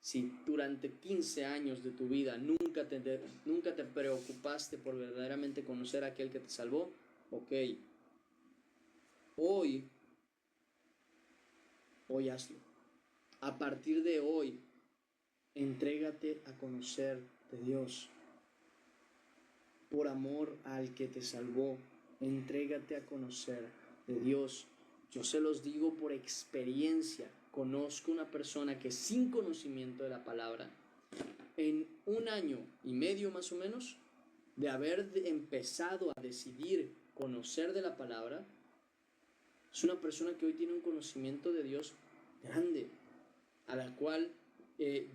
Si durante 15 años de tu vida nunca te preocupaste por verdaderamente conocer a aquel que te salvó, ok. Hoy hazlo. A partir de hoy, entrégate a conocer de Dios. Por amor al que te salvó, entrégate a conocer de Dios. Yo se los digo por experiencia. Conozco una persona que sin conocimiento de la palabra, en 1 año y medio más o menos, de haber empezado a decidir conocer de la palabra, es una persona que hoy tiene un conocimiento de Dios grande, a la cual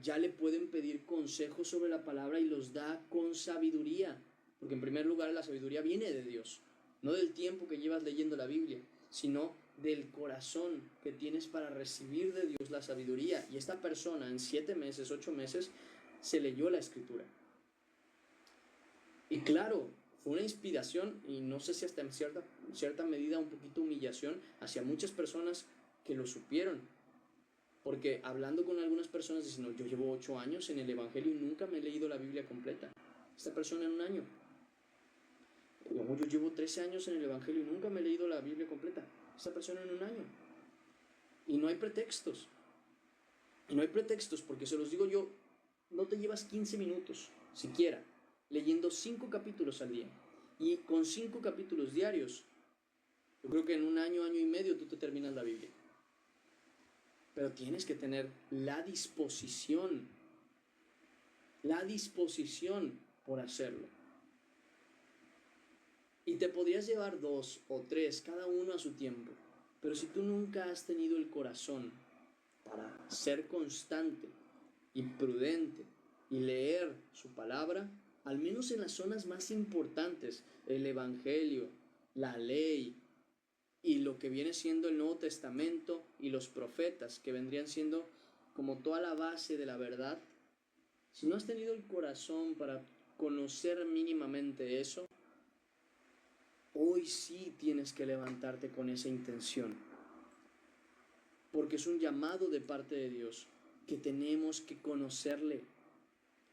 ya le pueden pedir consejos sobre la palabra y los da con sabiduría, porque en primer lugar la sabiduría viene de Dios, no del tiempo que llevas leyendo la Biblia, sino del corazón que tienes para recibir de Dios la sabiduría. Y esta persona en 7 meses, 8 meses, se leyó la Escritura. Y claro, fue una inspiración, y no sé si hasta en cierta medida un poquito humillación hacia muchas personas que lo supieron. Porque hablando con algunas personas dicen, no, yo llevo 8 años en el Evangelio y nunca me he leído la Biblia completa. Esta persona en un año. Yo llevo 13 años en el Evangelio y nunca me he leído la Biblia completa. Esta persona en un año. Y no hay pretextos. Y no hay pretextos, porque se los digo yo, no te llevas 15 minutos, siquiera, leyendo 5 capítulos al día. Y con 5 capítulos diarios, yo creo que en un año, año y medio tú te terminas la Biblia. Pero tienes que tener la disposición por hacerlo. Y te podrías llevar 2 o 3, cada uno a su tiempo. Pero si tú nunca has tenido el corazón para ser constante y prudente y leer su palabra, al menos en las zonas más importantes, el Evangelio, la ley y lo que viene siendo el Nuevo Testamento y los profetas, que vendrían siendo como toda la base de la verdad, si no has tenido el corazón para conocer mínimamente eso, hoy sí tienes que levantarte con esa intención, porque es un llamado de parte de Dios, que tenemos que conocerle,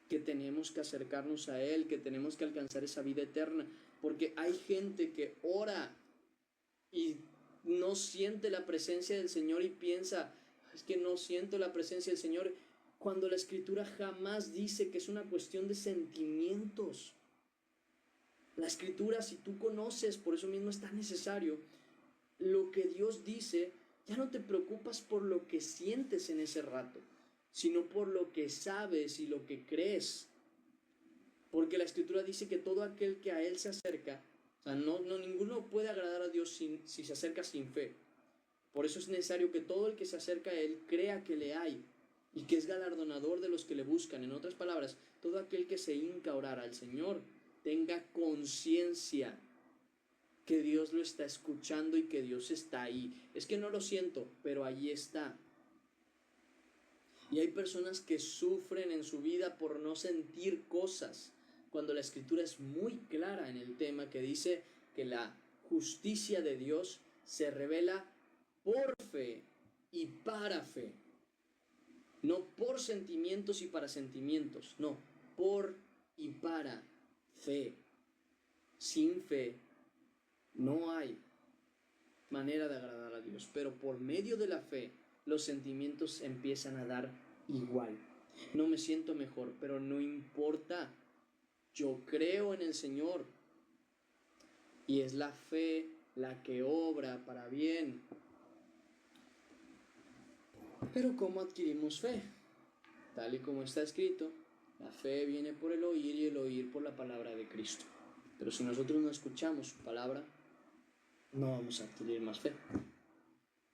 que tenemos que acercarnos a Él, que tenemos que alcanzar esa vida eterna, porque hay gente que ora y no siente la presencia del Señor y piensa, es que no siento la presencia del Señor, cuando la Escritura jamás dice que es una cuestión de sentimientos. La Escritura, si tú conoces, por eso mismo es tan necesario, lo que Dios dice, ya no te preocupas por lo que sientes en ese rato, sino por lo que sabes y lo que crees. Porque la Escritura dice que todo aquel que a Él se acerca, o sea, ninguno puede agradar a Dios si se acerca sin fe. Por eso es necesario que todo el que se acerca a Él crea que le hay y que es galardonador de los que le buscan. En otras palabras, todo aquel que se hinca a orar al Señor tenga conciencia que Dios lo está escuchando y que Dios está ahí. Es que no lo siento, pero ahí está. Y hay personas que sufren en su vida por no sentir cosas, cuando la Escritura es muy clara en el tema, que dice que la justicia de Dios se revela por fe y para fe. No por sentimientos y para sentimientos, no, por y para fe. Sin fe no hay manera de agradar a Dios, pero por medio de la fe los sentimientos empiezan a dar igual. No me siento mejor, pero no importa. Yo creo en el Señor y es la fe la que obra para bien. Pero ¿cómo adquirimos fe? Tal y como está escrito, la fe viene por el oír y el oír por la palabra de Cristo. Pero si nosotros no escuchamos su palabra, no vamos a adquirir más fe.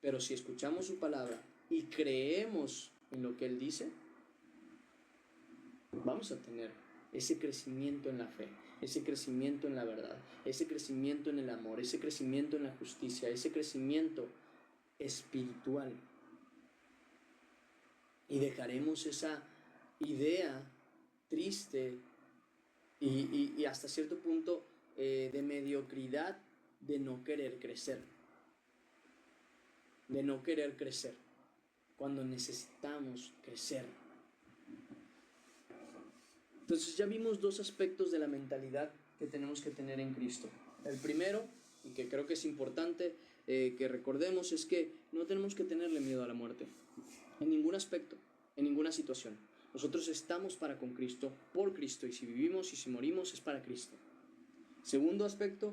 Pero si escuchamos su palabra y creemos en lo que Él dice, vamos a tener ese crecimiento en la fe, ese crecimiento en la verdad, ese crecimiento en el amor, ese crecimiento en la justicia, ese crecimiento espiritual. Y dejaremos esa idea triste y hasta cierto punto de mediocridad de no querer crecer. De no querer crecer cuando necesitamos crecer. Entonces ya vimos 2 aspectos de la mentalidad que tenemos que tener en Cristo. El primero, y que creo que es importante que recordemos, es que no tenemos que tenerle miedo a la muerte. En ningún aspecto, en ninguna situación. Nosotros estamos para con Cristo, por Cristo, y si vivimos y si morimos es para Cristo. Segundo aspecto,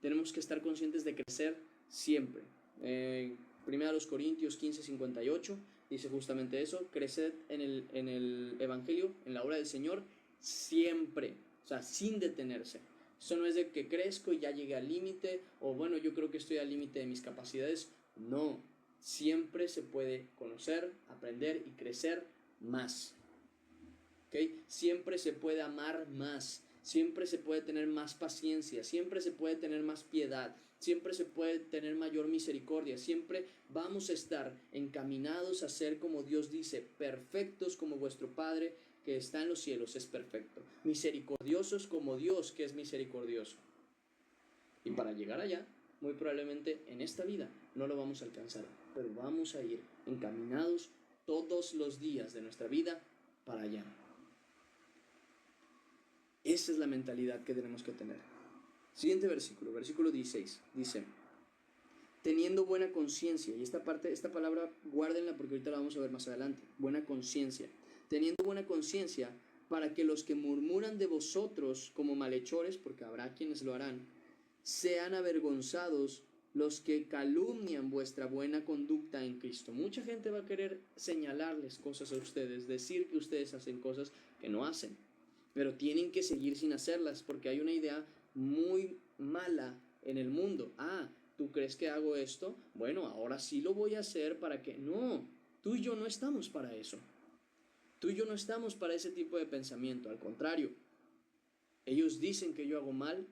tenemos que estar conscientes de crecer siempre. 1 Corintios 15:58 dice justamente eso: creced en el Evangelio, en la obra del Señor, siempre, o sea, sin detenerse. Eso no es de que crezco y ya llegué al límite, o bueno, yo creo que estoy al límite de mis capacidades. No, siempre se puede conocer, aprender y crecer más. ¿Okay? Siempre se puede amar más, siempre se puede tener más paciencia, siempre se puede tener más piedad, siempre se puede tener mayor misericordia, siempre vamos a estar encaminados a ser como Dios dice, perfectos como vuestro Padre que está en los cielos es perfecto, misericordiosos como Dios que es misericordioso. Y para llegar allá, muy probablemente en esta vida no lo vamos a alcanzar, pero vamos a ir encaminados todos los días de nuestra vida para allá. Esa es la mentalidad que tenemos que tener. Siguiente versículo, versículo 16, dice: teniendo buena conciencia, y esta palabra guárdenla porque ahorita la vamos a ver más adelante, buena conciencia, teniendo buena conciencia, para que los que murmuran de vosotros como malhechores, porque habrá quienes lo harán, sean avergonzados los que calumnian vuestra buena conducta en Cristo. Mucha gente va a querer señalarles cosas a ustedes, decir que ustedes hacen cosas que no hacen, pero tienen que seguir sin hacerlas, porque hay una idea muy mala en el mundo. ¿Tú crees que hago esto? Bueno, ahora sí lo voy a hacer para que... No, tú y yo no estamos para eso. Tú y yo no estamos para ese tipo de pensamiento. Al contrario, ellos dicen que yo hago mal,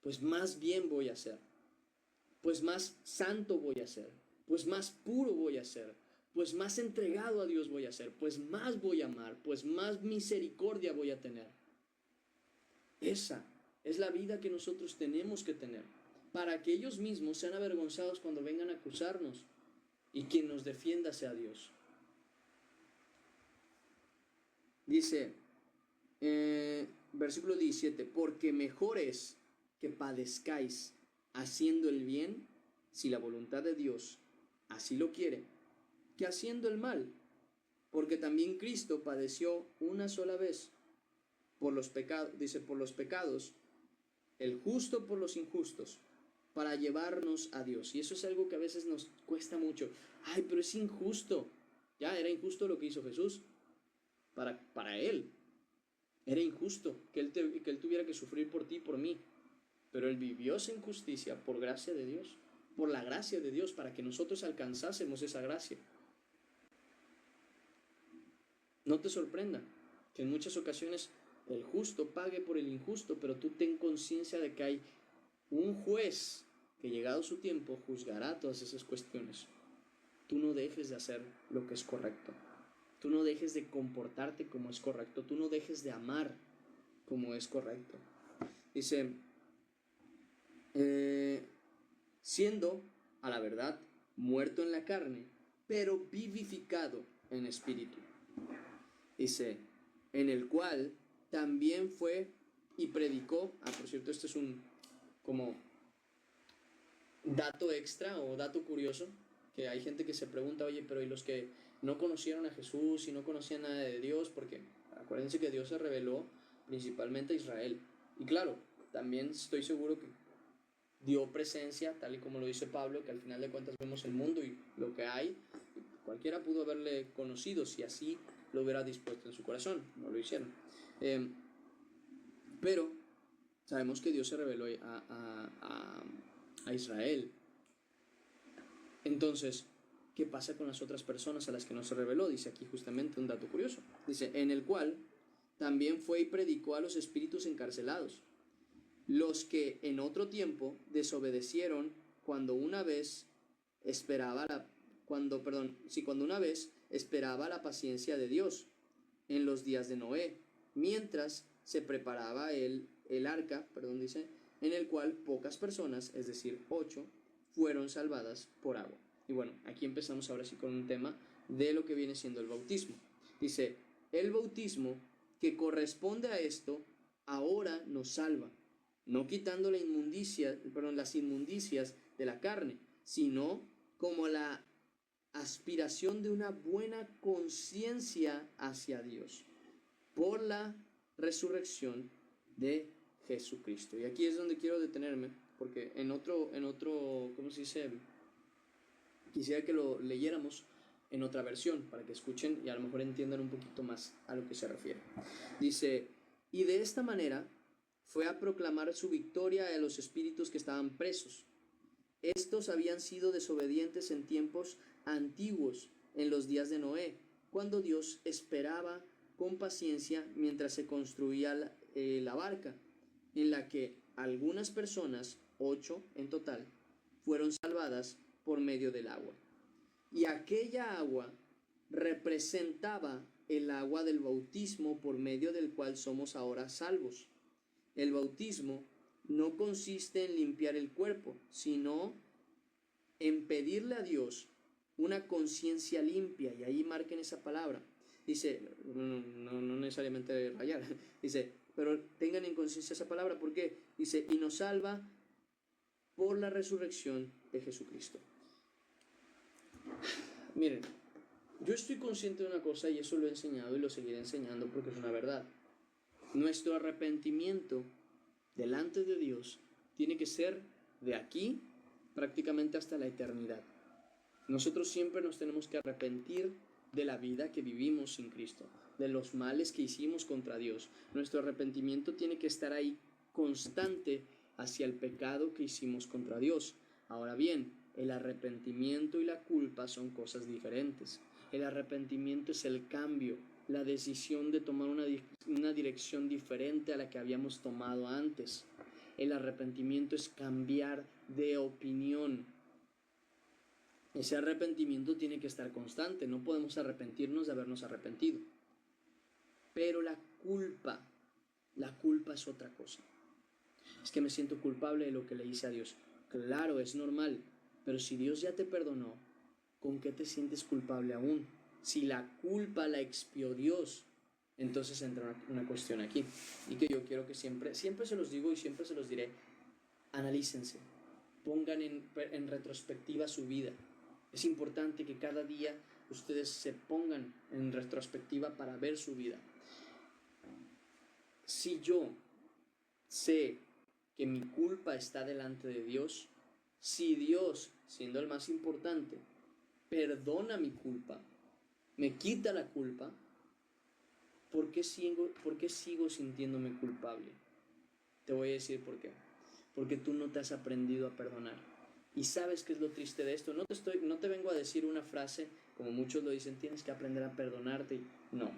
pues más bien voy a hacer. Pues más santo voy a ser. Pues más puro voy a ser. Pues más entregado a Dios voy a ser. Pues más voy a amar. Pues más misericordia voy a tener. Esa es la vida que nosotros tenemos que tener, para que ellos mismos sean avergonzados cuando vengan a acusarnos y quien nos defienda sea Dios. Dice, versículo 17, porque mejor es que padezcáis haciendo el bien, si la voluntad de Dios así lo quiere, que haciendo el mal, porque también Cristo padeció una sola vez por los pecados, dice, por los pecados, el justo por los injustos, para llevarnos a Dios. Y eso es algo que a veces nos cuesta mucho. Pero es injusto. Ya era injusto lo que hizo Jesús. Para Él era injusto que él tuviera que sufrir por ti y por mí. Pero Él vivió esa injusticia por gracia de Dios, por la gracia de Dios, para que nosotros alcanzásemos esa gracia. No te sorprenda que en muchas ocasiones el justo pague por el injusto, pero tú ten conciencia de que hay un juez que, llegado su tiempo, juzgará todas esas cuestiones. Tú no dejes de hacer lo que es correcto. Tú no dejes de comportarte como es correcto. Tú no dejes de amar como es correcto. Dice, siendo, a la verdad, muerto en la carne, pero vivificado en espíritu. Dice, en el cual también fue y predicó. Por cierto, este es un como dato extra o dato curioso, que hay gente que se pregunta, oye, pero ¿y los que no conocieron a Jesús y no conocían nada de Dios? Porque acuérdense que Dios se reveló principalmente a Israel. Y claro, también estoy seguro que dio presencia, tal y como lo dice Pablo, que al final de cuentas vemos el mundo y lo que hay. Cualquiera pudo haberle conocido si así lo hubiera dispuesto en su corazón. No lo hicieron. Pero sabemos que Dios se reveló a Israel. Entonces, ¿qué pasa con las otras personas a las que no se reveló? Dice aquí justamente un dato curioso. Dice, en el cual también fue y predicó a los espíritus encarcelados, los que en otro tiempo desobedecieron cuando una vez esperaba la paciencia de Dios en los días de Noé, mientras se preparaba el arca, dice, en el cual pocas personas, es decir, 8, fueron salvadas por agua. Y bueno, aquí empezamos ahora sí con un tema de lo que viene siendo el bautismo. Dice, el bautismo que corresponde a esto ahora nos salva, no quitando las inmundicias de la carne, sino como la aspiración de una buena conciencia hacia Dios por la resurrección de Jesucristo. Y aquí es donde quiero detenerme, porque en otro, ¿cómo se dice? Quisiera que lo leyéramos en otra versión, para que escuchen y a lo mejor entiendan un poquito más a lo que se refiere. Dice, y de esta manera fue a proclamar su victoria a los espíritus que estaban presos. Estos habían sido desobedientes en tiempos antiguos, en los días de Noé, cuando Dios esperaba con paciencia mientras se construía la barca, en la que algunas personas, 8 en total, fueron salvadas por medio del agua. Y aquella agua representaba el agua del bautismo por medio del cual somos ahora salvos. El bautismo no consiste en limpiar el cuerpo, sino en pedirle a Dios una conciencia limpia, y ahí marquen esa palabra. Dice, no necesariamente rayar, dice, pero tengan en conciencia esa palabra, ¿por qué? Dice, y nos salva por la resurrección de Jesucristo. Miren, yo estoy consciente de una cosa, y eso lo he enseñado y lo seguiré enseñando porque es una verdad. Nuestro arrepentimiento delante de Dios tiene que ser de aquí prácticamente hasta la eternidad. Nosotros siempre nos tenemos que arrepentir de la vida que vivimos sin Cristo, de los males que hicimos contra Dios. Nuestro arrepentimiento tiene que estar ahí constante hacia el pecado que hicimos contra Dios. Ahora bien, el arrepentimiento y la culpa son cosas diferentes. El arrepentimiento es el cambio, la decisión de tomar una dirección diferente a la que habíamos tomado antes. El arrepentimiento es cambiar de opinión. Ese arrepentimiento tiene que estar constante, no podemos arrepentirnos de habernos arrepentido. Pero la culpa es otra cosa. Es que me siento culpable de lo que le hice a Dios. Claro, es normal, pero si Dios ya te perdonó, ¿con qué te sientes culpable aún? Si la culpa la expió Dios, entonces entra una cuestión aquí, y que yo quiero que siempre se los digo y siempre se los diré: analícense, pongan en retrospectiva su vida. Es importante que cada día ustedes se pongan en retrospectiva para ver su vida. Si yo sé que mi culpa está delante de Dios, si Dios, siendo el más importante, perdona mi culpa, me quita la culpa, ¿por qué sigo sintiéndome culpable? Te voy a decir por qué. Porque tú no te has aprendido a perdonar. Y ¿sabes qué es lo triste de esto? No te vengo a decir una frase, como muchos lo dicen, tienes que aprender a perdonarte. No.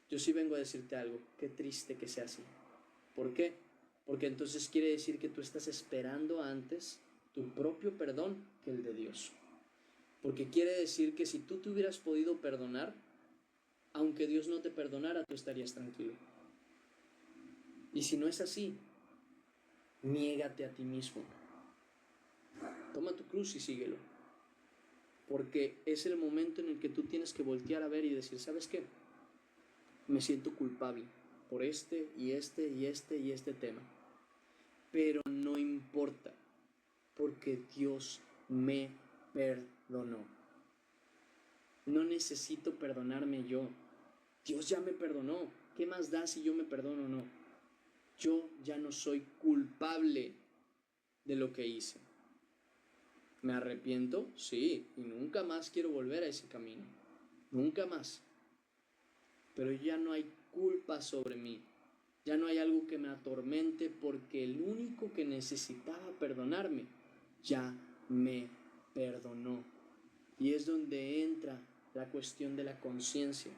Yo sí vengo a decirte algo, qué triste que sea así. ¿Por qué? Porque entonces quiere decir que tú estás esperando antes tu propio perdón que el de Dios. Porque quiere decir que si tú te hubieras podido perdonar, aunque Dios no te perdonara, tú estarías tranquilo. Y si no es así, niégate a ti mismo. Toma tu cruz y síguelo. Porque es el momento en el que tú tienes que voltear a ver y decir, ¿sabes qué? Me siento culpable por este tema. Pero no importa, porque Dios me perdonó. No necesito perdonarme yo. Dios ya me perdonó. ¿Qué más da si yo me perdono o no? Yo ya no soy culpable de lo que hice. ¿Me arrepiento? Sí, y nunca más quiero volver a ese camino. Nunca más. Pero ya no hay culpa sobre mí. Ya no hay algo que me atormente, porque el único que necesitaba perdonarme ya me perdonó. Y es donde entra la cuestión de la conciencia.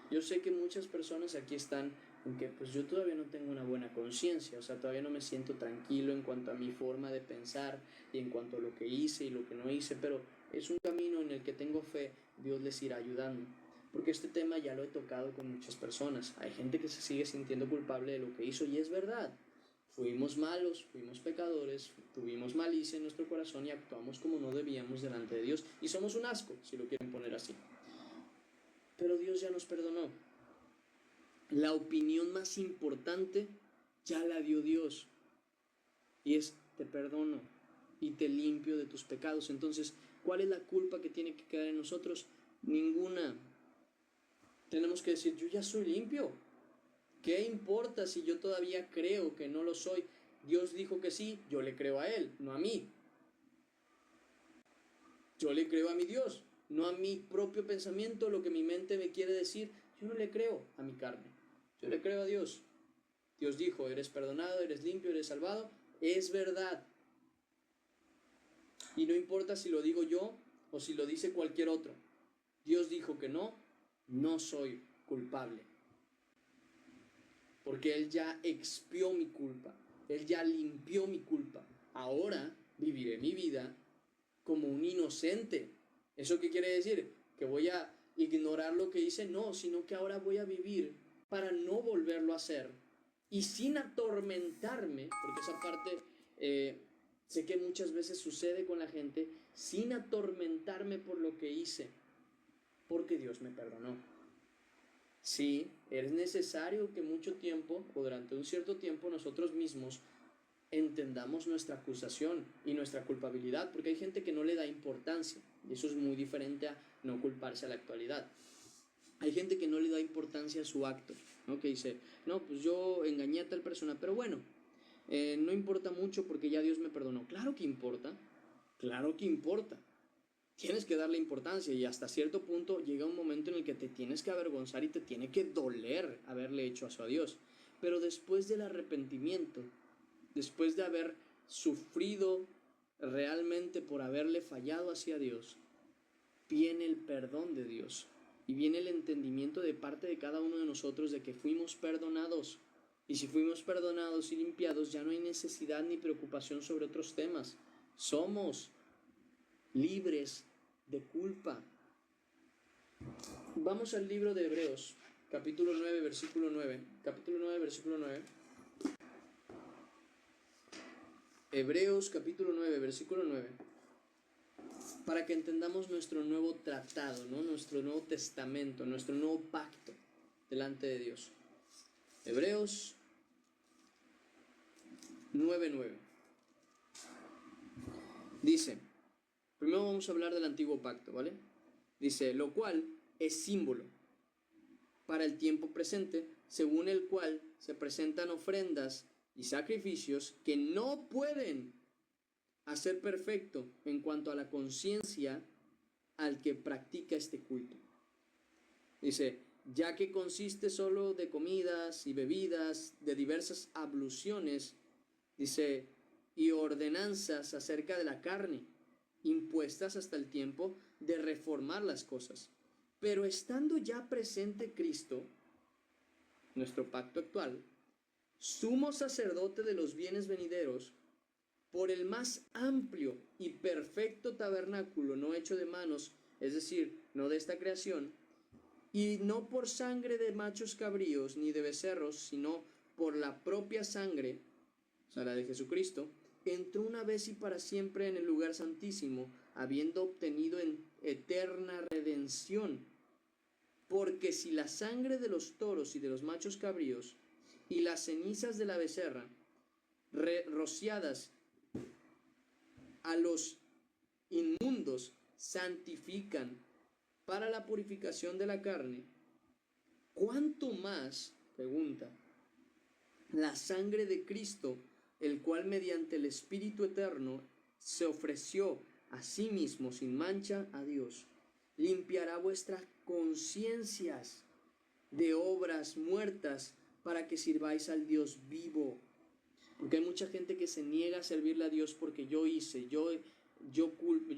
Yo sé que muchas personas aquí están en que pues yo todavía no tengo una buena conciencia, o sea, todavía no me siento tranquilo en cuanto a mi forma de pensar y en cuanto a lo que hice y lo que no hice, pero es un camino en el que tengo fe, Dios les irá ayudando. Porque este tema ya lo he tocado con muchas personas. Hay gente que se sigue sintiendo culpable de lo que hizo, y es verdad. Fuimos malos, fuimos pecadores, tuvimos malicia en nuestro corazón y actuamos como no debíamos delante de Dios. Y somos un asco, si lo quieren poner así. Pero Dios ya nos perdonó. La opinión más importante ya la dio Dios. Y es, te perdono y te limpio de tus pecados. Entonces, ¿cuál es la culpa que tiene que quedar en nosotros? Ninguna. Tenemos que decir, yo ya soy limpio. ¿Qué importa si yo todavía creo que no lo soy? Dios dijo que sí, yo le creo a Él, no a mí. Yo le creo a mi Dios, no a mi propio pensamiento, lo que mi mente me quiere decir. Yo no le creo a mi carne, yo le creo a Dios. Dios dijo, eres perdonado, eres limpio, eres salvado. Es verdad. Y no importa si lo digo yo o si lo dice cualquier otro. Dios dijo que no soy culpable. Porque Él ya expió mi culpa. Él ya limpió mi culpa. Ahora viviré mi vida como un inocente. ¿Eso qué quiere decir? ¿Que voy a ignorar lo que hice? No, sino que ahora voy a vivir para no volverlo a hacer. Y sin atormentarme, porque esa parte Sé que muchas veces sucede con la gente sin atormentarme por lo que hice, porque Dios me perdonó. Sí, es necesario que mucho tiempo o durante un cierto tiempo nosotros mismos entendamos nuestra acusación y nuestra culpabilidad, porque hay gente que no le da importancia, y eso es muy diferente a no culparse a la actualidad. Hay gente que no le da importancia a su acto, ¿no? Que dice, no, pues yo engañé a tal persona, pero bueno, no importa mucho porque ya Dios me perdonó. Claro que importa, claro que importa. Tienes que darle importancia y hasta cierto punto llega un momento en el que te tienes que avergonzar y te tiene que doler haberle hecho eso a Dios. Pero después del arrepentimiento, después de haber sufrido realmente por haberle fallado hacia Dios, viene el perdón de Dios y viene el entendimiento de parte de cada uno de nosotros de que fuimos perdonados. Y si fuimos perdonados y limpiados, ya no hay necesidad ni preocupación sobre otros temas. Somos libres de culpa. Vamos al libro de Hebreos, capítulo 9, versículo 9. Capítulo 9, versículo 9. Hebreos, capítulo 9, versículo 9. Para que entendamos nuestro nuevo tratado, ¿no? Nuestro nuevo testamento, nuestro nuevo pacto delante de Dios. Hebreos 9:9. Dice, primero vamos a hablar del antiguo pacto, ¿vale? Dice, lo cual es símbolo para el tiempo presente, según el cual se presentan ofrendas y sacrificios que no pueden hacer perfecto en cuanto a la conciencia al que practica este culto. Dice, ya que consiste solo de comidas y bebidas, de diversas abluciones, dice, y ordenanzas acerca de la carne, impuestas hasta el tiempo de reformar las cosas. Pero estando ya presente Cristo, nuestro pacto actual, sumo sacerdote de los bienes venideros, por el más amplio y perfecto tabernáculo no hecho de manos, es decir, no de esta creación, y no por sangre de machos cabríos ni de becerros, sino por la propia sangre, o sea, la de Jesucristo, entró una vez y para siempre en el lugar santísimo, habiendo obtenido en eterna redención. Porque si la sangre de los toros y de los machos cabríos y las cenizas de la becerra, rociadas a los inmundos, santifican para la purificación de la carne, ¿cuánto más, pregunta, la sangre de Cristo, el cual mediante el Espíritu Eterno se ofreció a sí mismo sin mancha a Dios, limpiará vuestras conciencias de obras muertas para que sirváis al Dios vivo? Porque hay mucha gente que se niega a servirle a Dios porque yo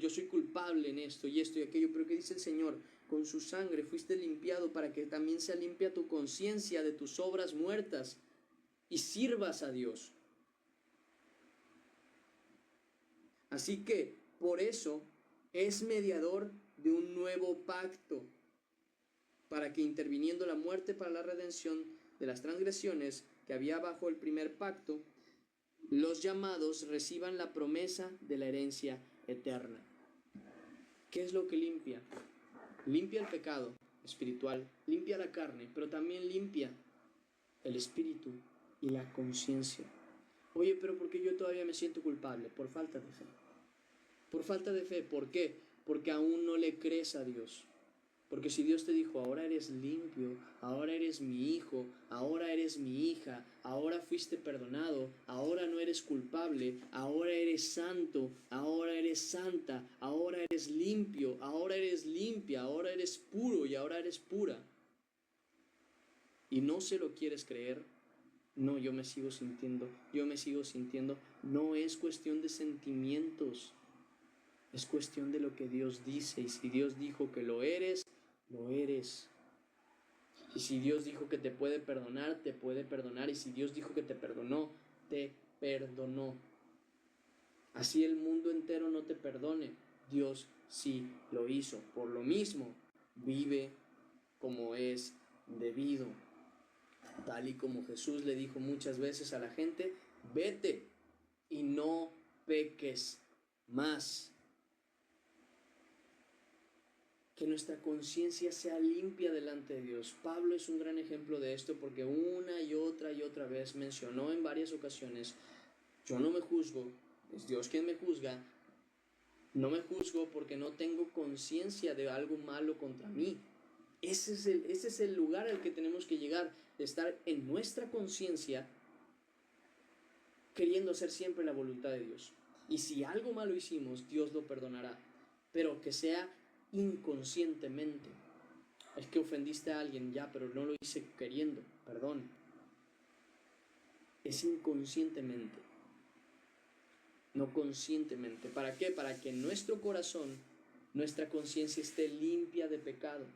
soy culpable en esto y aquello, pero ¿qué dice el Señor? Con su sangre fuiste limpiado para que también sea limpia tu conciencia de tus obras muertas y sirvas a Dios. Así que por eso es mediador de un nuevo pacto, para que interviniendo la muerte para la redención de las transgresiones que había bajo el primer pacto, los llamados reciban la promesa de la herencia eterna. ¿Qué es lo que limpia? Limpia el pecado espiritual, limpia la carne, pero también limpia el espíritu y la conciencia. Oye, pero ¿por qué yo todavía me siento culpable? Por falta de fe. Por falta de fe. ¿Por qué? Porque aún no le crees a Dios. Porque si Dios te dijo, ahora eres limpio, ahora eres mi hijo, ahora eres mi hija, ahora fuiste perdonado, ahora no eres culpable, ahora eres santo, ahora eres santa, ahora eres limpio, ahora eres limpia, ahora eres puro y ahora eres pura, y no se lo quieres creer, no, yo me sigo sintiendo, no es cuestión de sentimientos, es cuestión de lo que Dios dice, y si Dios dijo que lo eres, lo eres. Y si Dios dijo que te puede perdonar, te puede perdonar. Y si Dios dijo que te perdonó, te perdonó. Así el mundo entero no te perdone, Dios sí lo hizo. Por lo mismo, vive como es debido. Tal y como Jesús le dijo muchas veces a la gente, vete y no peques más. Que nuestra conciencia sea limpia delante de Dios. Pablo es un gran ejemplo de esto porque una y otra vez mencionó en varias ocasiones: yo no me juzgo, es Dios quien me juzga. No me juzgo porque no tengo conciencia de algo malo contra mí. Ese es el lugar al que tenemos que llegar, de estar en nuestra conciencia queriendo hacer siempre la voluntad de Dios. Y si algo malo hicimos, Dios lo perdonará, pero que sea inconscientemente. Es que ofendiste a alguien, ya, pero no lo hice queriendo, perdón. Es inconscientemente, no conscientemente. ¿Para qué? Para que en nuestro corazón, nuestra conciencia esté limpia de pecado.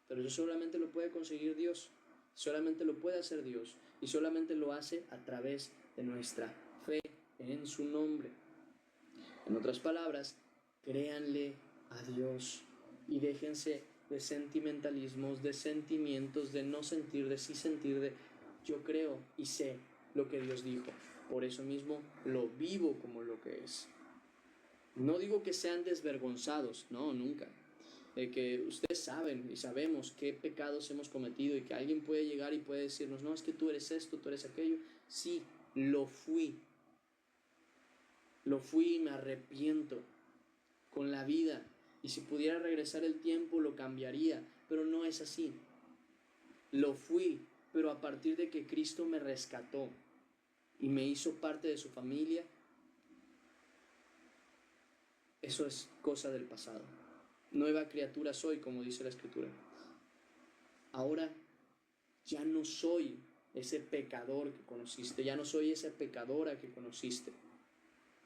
Pero eso solamente lo puede conseguir Dios, solamente lo puede hacer Dios, y solamente lo hace a través de nuestra fe en su nombre. En otras palabras, créanle a Dios y déjense de sentimentalismos, de sentimientos, de no sentir, de sí sentir, de yo creo y sé lo que Dios dijo. Por eso mismo lo vivo como lo que es. No digo que sean desvergonzados, no, nunca. Que ustedes saben y sabemos qué pecados hemos cometido y que alguien puede llegar y puede decirnos: no, es que tú eres esto, tú eres aquello. Sí, lo fui y me arrepiento con la vida, y si pudiera regresar el tiempo lo cambiaría, pero no es así. Lo fui, pero a partir de que Cristo me rescató y me hizo parte de su familia, eso es cosa del pasado. Nueva criatura soy, como dice la Escritura. Ahora ya no soy ese pecador que conociste, ya no soy esa pecadora que conociste.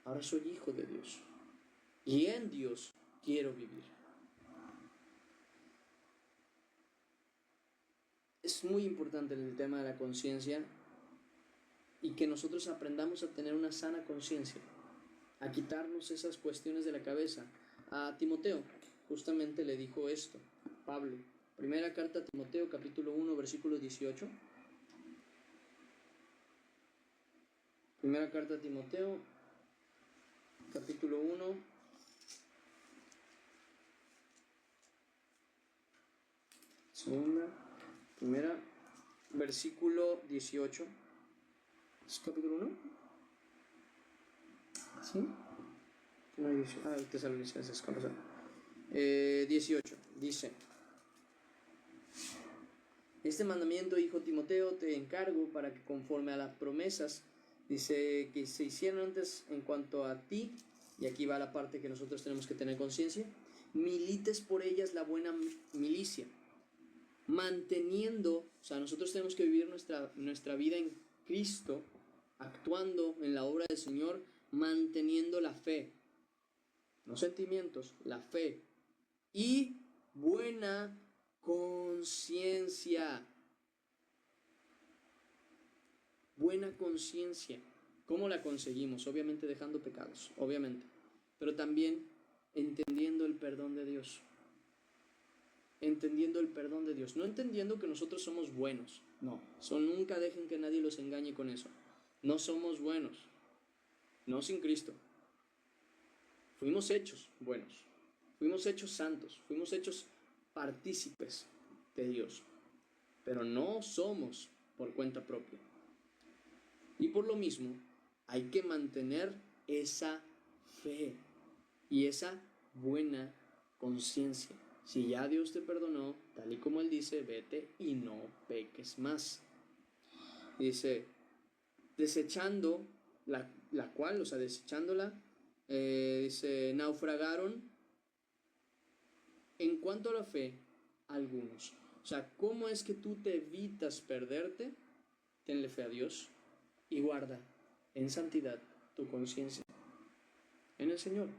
Ahora soy hijo de Dios y en Dios quiero vivir. Es muy importante el tema de la conciencia y que nosotros aprendamos a tener una sana conciencia, a quitarnos esas cuestiones de la cabeza. A Timoteo justamente le dijo esto, Pablo. Primera carta a Timoteo, capítulo 1, versículo 18. Primera carta a Timoteo, capítulo 1, primera, versículo 18. ¿Es capítulo 1? ¿Sí? No, 18. Tesalonicenses, con razón. 18, dice: este mandamiento, hijo Timoteo, te encargo para que conforme a las promesas, dice, que se hicieron antes en cuanto a ti, y aquí va la parte que nosotros tenemos que tener conciencia, milites por ellas la buena milicia, manteniendo, o sea, nosotros tenemos que vivir nuestra vida en Cristo, actuando en la obra del Señor, manteniendo la fe, no sentimientos, la fe, y buena conciencia. Buena conciencia. ¿Cómo la conseguimos? Obviamente dejando pecados, obviamente, pero también entendiendo el perdón de Dios. Entendiendo el perdón de Dios, no entendiendo que nosotros somos buenos, no, nunca dejen que nadie los engañe con eso. No somos buenos, no sin Cristo. Fuimos hechos buenos, fuimos hechos santos, fuimos hechos partícipes de Dios, pero no somos por cuenta propia. Y por lo mismo hay que mantener esa fe y esa buena conciencia. Si ya Dios te perdonó, tal y como Él dice, vete y no peques más. Dice, desechando la cual, o sea, desechándola, dice, naufragaron en cuanto a la fe algunos. O sea, ¿cómo es que tú te evitas perderte? Tenle fe a Dios y guarda en santidad tu conciencia en el Señor.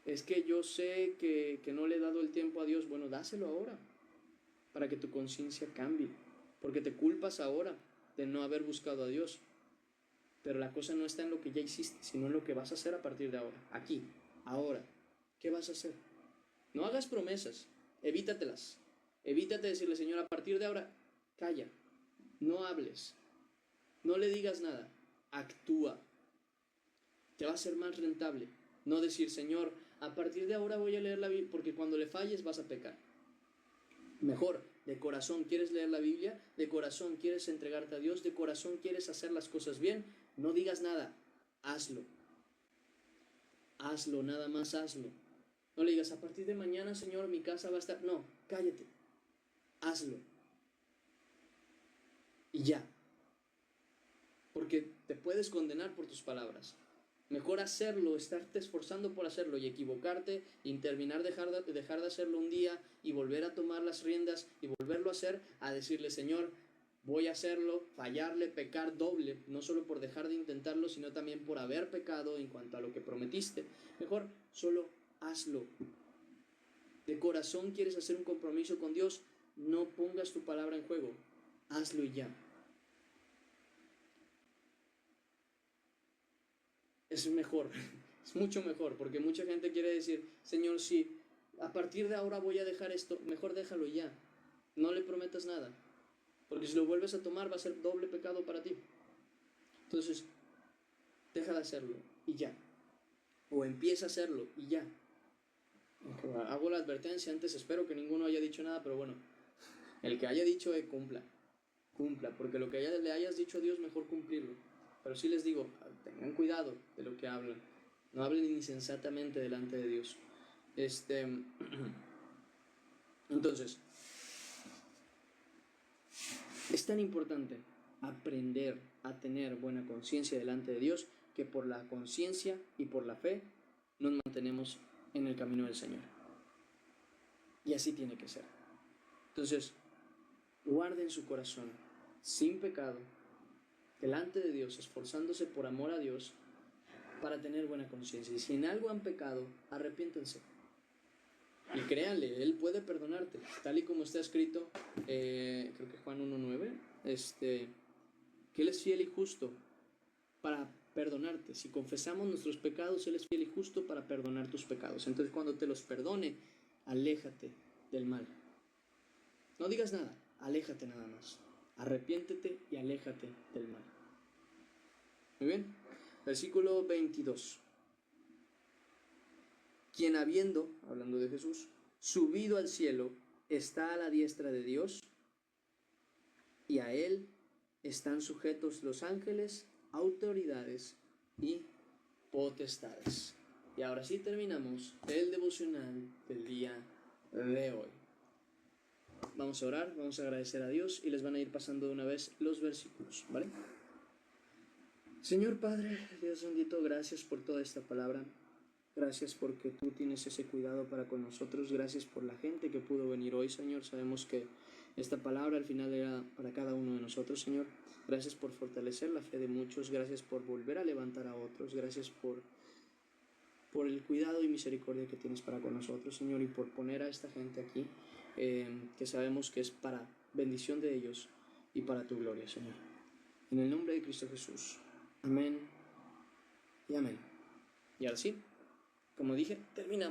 Es que yo sé que no le he dado el tiempo a Dios. Bueno, dáselo ahora para que tu conciencia cambie, porque te culpas ahora de no haber buscado a Dios. Pero la cosa no está en lo que ya hiciste, sino en lo que vas a hacer a partir de ahora, aquí, ahora. ¿Qué vas a hacer? No hagas promesas, evítatelas. Evítate decirle, Señor, a partir de ahora, calla, no hables, no le digas nada, actúa. Te va a ser más rentable. No decir, Señor, a partir de ahora voy a leer la Biblia, porque cuando le falles vas a pecar. Mejor, de corazón quieres leer la Biblia, de corazón quieres entregarte a Dios, de corazón quieres hacer las cosas bien, no digas nada, hazlo. Hazlo, nada más hazlo. No le digas, a partir de mañana, Señor, mi casa va a estar... No, cállate, hazlo. Y ya. Porque te puedes condenar por tus palabras. Mejor hacerlo, estarte esforzando por hacerlo y equivocarte y terminar dejar de hacerlo un día y volver a tomar las riendas y volverlo a hacer, a decirle, Señor, voy a hacerlo, fallarle, pecar doble, no solo por dejar de intentarlo, sino también por haber pecado en cuanto a lo que prometiste. Mejor solo hazlo. De corazón quieres hacer un compromiso con Dios, no pongas tu palabra en juego, hazlo y ya. Es mejor, es mucho mejor, porque mucha gente quiere decir, Señor, sí, a partir de ahora voy a dejar esto, mejor déjalo ya, no le prometas nada, porque si lo vuelves a tomar va a ser doble pecado para ti. Entonces, deja de hacerlo y ya, o empieza a hacerlo y ya. Hago la advertencia antes, espero que ninguno haya dicho nada, pero bueno, el que haya dicho cumpla, porque lo que le hayas dicho a Dios, mejor cumplirlo. Pero sí les digo, tengan cuidado de lo que hablan. No hablen insensatamente delante de Dios. Entonces, es tan importante aprender a tener buena conciencia delante de Dios que por la conciencia y por la fe nos mantenemos en el camino del Señor. Y así tiene que ser. Entonces, guarden su corazón sin pecado delante de Dios, esforzándose por amor a Dios para tener buena conciencia. Y si en algo han pecado, arrepiéntense. Y créanle, Él puede perdonarte, tal y como está escrito, creo que Juan 1:9, que Él es fiel y justo para perdonarte. Si confesamos nuestros pecados, Él es fiel y justo para perdonar tus pecados. Entonces, cuando te los perdone, aléjate del mal. No digas nada, aléjate nada más. Arrepiéntete y aléjate del mal. Muy bien. Versículo 22. Quien habiendo, hablando de Jesús, subido al cielo, está a la diestra de Dios, y a Él están sujetos los ángeles, autoridades y potestades. Y ahora sí terminamos el devocional del día de hoy. Vamos a orar, vamos a agradecer a Dios y les van a ir pasando de una vez los versículos, ¿vale? Señor Padre, Dios bendito, gracias por toda esta palabra. Gracias porque tú tienes ese cuidado para con nosotros. Gracias por la gente que pudo venir hoy, Señor. Sabemos que esta palabra al final era para cada uno de nosotros, Señor. Gracias por fortalecer la fe de muchos. Gracias por volver a levantar a otros. Gracias por el cuidado y misericordia que tienes para con nosotros, Señor, y por poner a esta gente aquí, que sabemos que es para bendición de ellos y para tu gloria, Señor. En el nombre de Cristo Jesús. Amén y amén. Y ahora sí, como dije, terminamos.